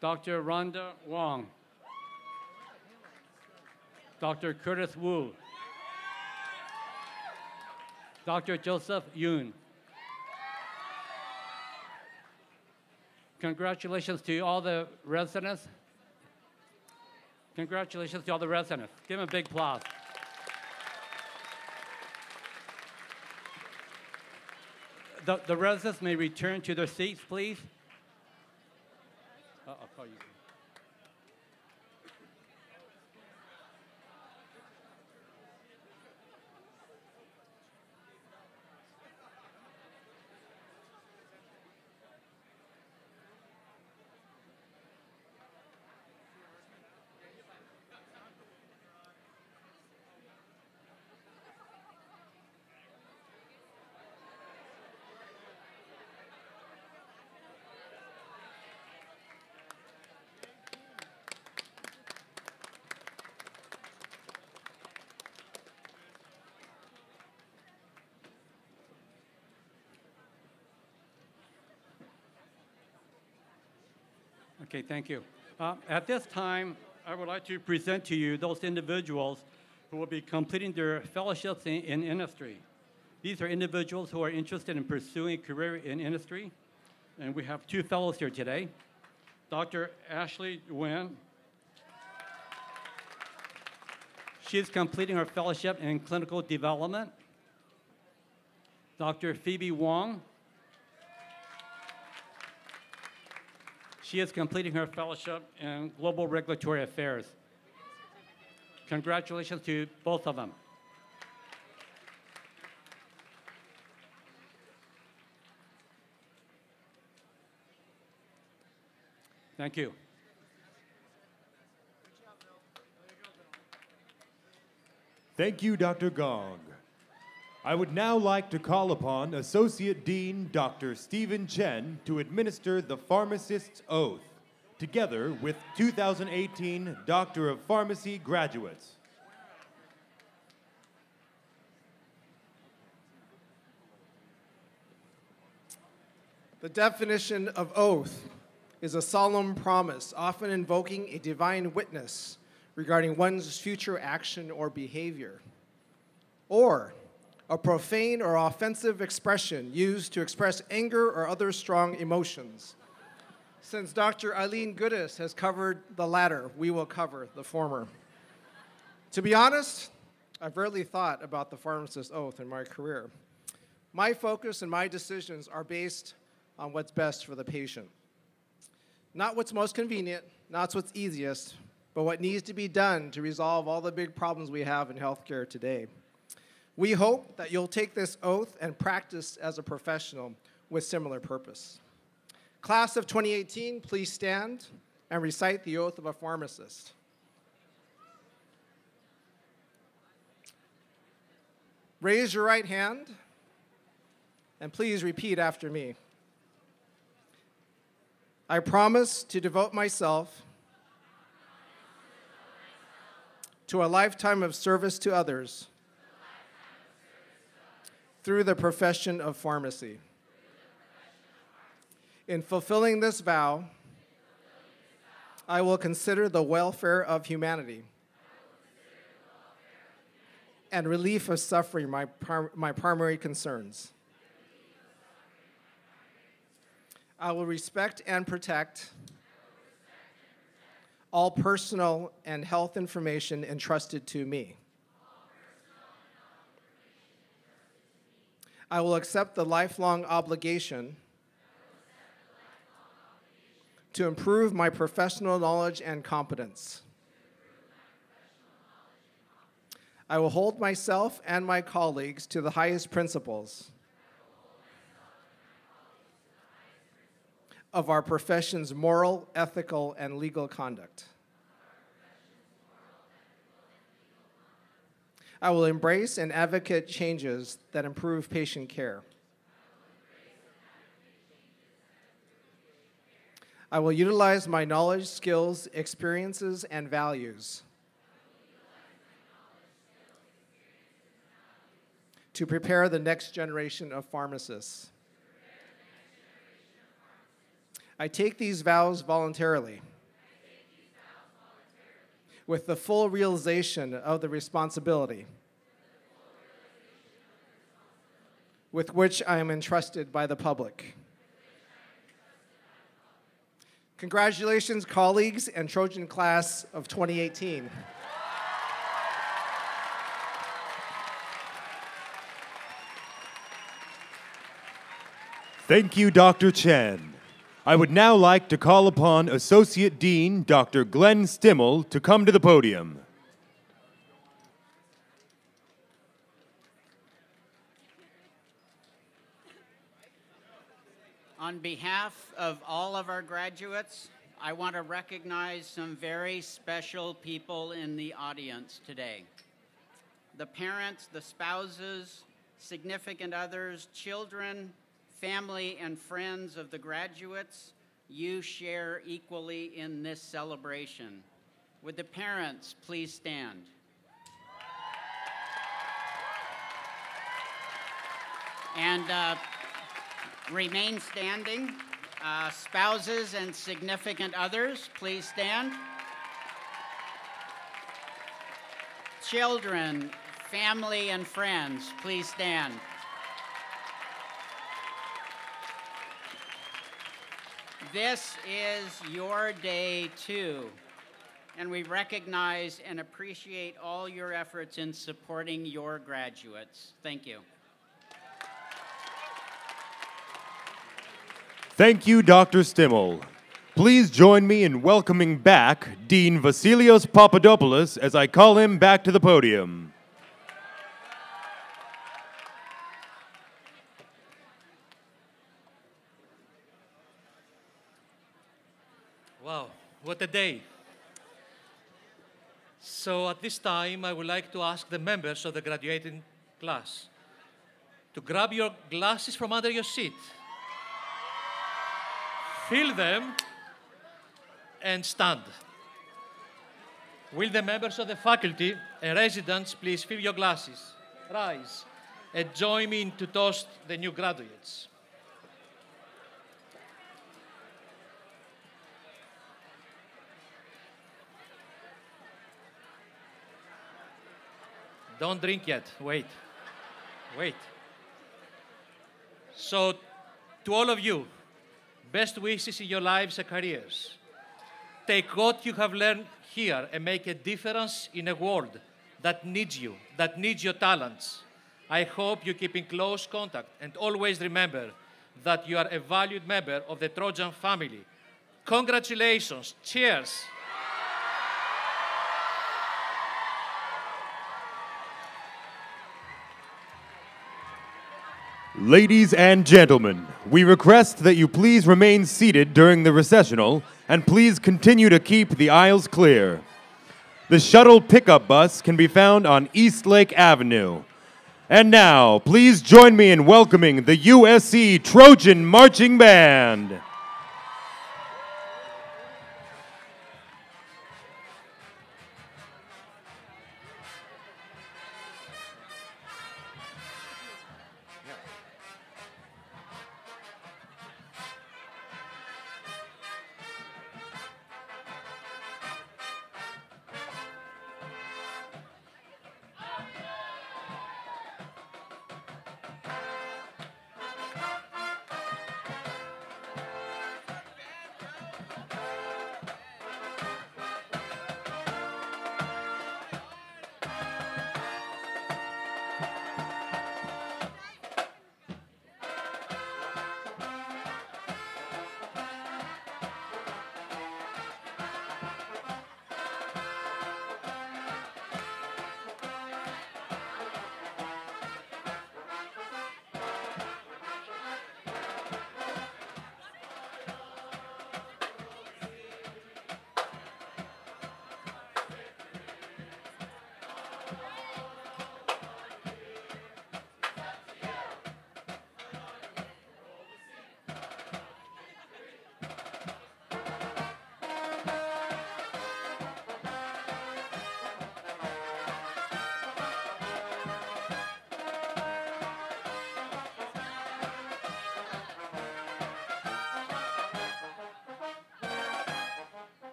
Dr. Rhonda Wong. Dr. Curtis Wu. Dr. Joseph Yoon. Congratulations to all the residents. Congratulations to all the residents. Give them a big applause. The residents may return to their seats, please. I'll call you. Okay, thank you. At this time, I would like to present to you those individuals who will be completing their fellowships in industry. These are individuals who are interested in pursuing a career in industry, and we have two fellows here today. Dr. Ashley Nguyen. She is completing her fellowship in clinical development. Dr. Phoebe Wong. She is completing her fellowship in global regulatory affairs. Congratulations to both of them. Thank you. Thank you, Dr. Gong. I would now like to call upon Associate Dean Dr. Stephen Chen to administer the Pharmacist's Oath, together with 2018 Doctor of Pharmacy graduates. The definition of oath is a solemn promise, often invoking a divine witness regarding one's future action or behavior, or a profane or offensive expression used to express anger or other strong emotions. Since Dr. Eileen Goodis has covered the latter, we will cover the former. To be honest, I've rarely thought about the pharmacist's oath in my career. My focus and my decisions are based on what's best for the patient. Not what's most convenient, not what's easiest, but what needs to be done to resolve all the big problems we have in healthcare today. We hope that you'll take this oath and practice as a professional with similar purpose. Class of 2018, please stand and recite the oath of a pharmacist. Raise your right hand and please repeat after me. I promise to devote myself to a lifetime of service to others through the profession of pharmacy. In fulfilling this vow, I will consider the welfare of humanity and relief of suffering my primary concerns. I will respect and protect all personal and health information entrusted to me. I will accept the lifelong obligation to improve my professional knowledge and competence. I will hold myself and my colleagues to the highest principles of our profession's moral, ethical, and legal conduct. I will embrace and advocate changes that improve patient care. I will utilize my knowledge, skills, experiences, and values to prepare the next generation of pharmacists. I take these vows voluntarily with the full realization of the responsibility with which I am entrusted by the public. Congratulations, colleagues and Trojan class of 2018. Thank you, Dr. Chen. I would now like to call upon Associate Dean Dr. Glenn Stimmel to come to the podium. On behalf of all of our graduates, I want to recognize some very special people in the audience today. The parents, the spouses, significant others, children, family, and friends of the graduates, you share equally in this celebration. Would the parents please stand? And remain standing. Spouses and significant others, please stand. Children, family, and friends, please stand. This is your day too, and we recognize and appreciate all your efforts in supporting your graduates. Thank you. Thank you, Dr. Stimmel. Please join me in welcoming back Dean Vasilios Papadopoulos as I call him back to the podium. Wow, what a day. So at this time, I would like to ask the members of the graduating class to grab your glasses from under your seat, fill them, and stand. Will the members of the faculty and residents please fill your glasses, rise, and join me in to toast the new graduates. Don't drink yet, wait. So, to all of you, best wishes in your lives and careers. Take what you have learned here and make a difference in a world that needs you, that needs your talents. I hope you keep in close contact and always remember that you are a valued member of the Trojan family. Congratulations, cheers. Ladies and gentlemen, we request that you please remain seated during the recessional and please continue to keep the aisles clear. The shuttle pickup bus can be found on East Lake Avenue. And now, please join me in welcoming the USC Trojan Marching Band.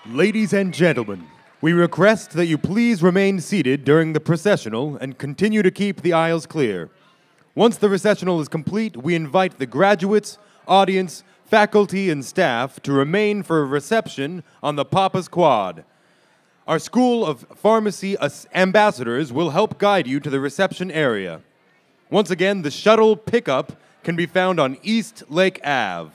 Ladies and gentlemen, we request that you please remain seated during the processional and continue to keep the aisles clear. Once the recessional is complete, we invite the graduates, audience, faculty, and staff to remain for a reception on the Papa's Quad. Our School of Pharmacy ambassadors will help guide you to the reception area. Once again, the shuttle pickup can be found on East Lake Ave.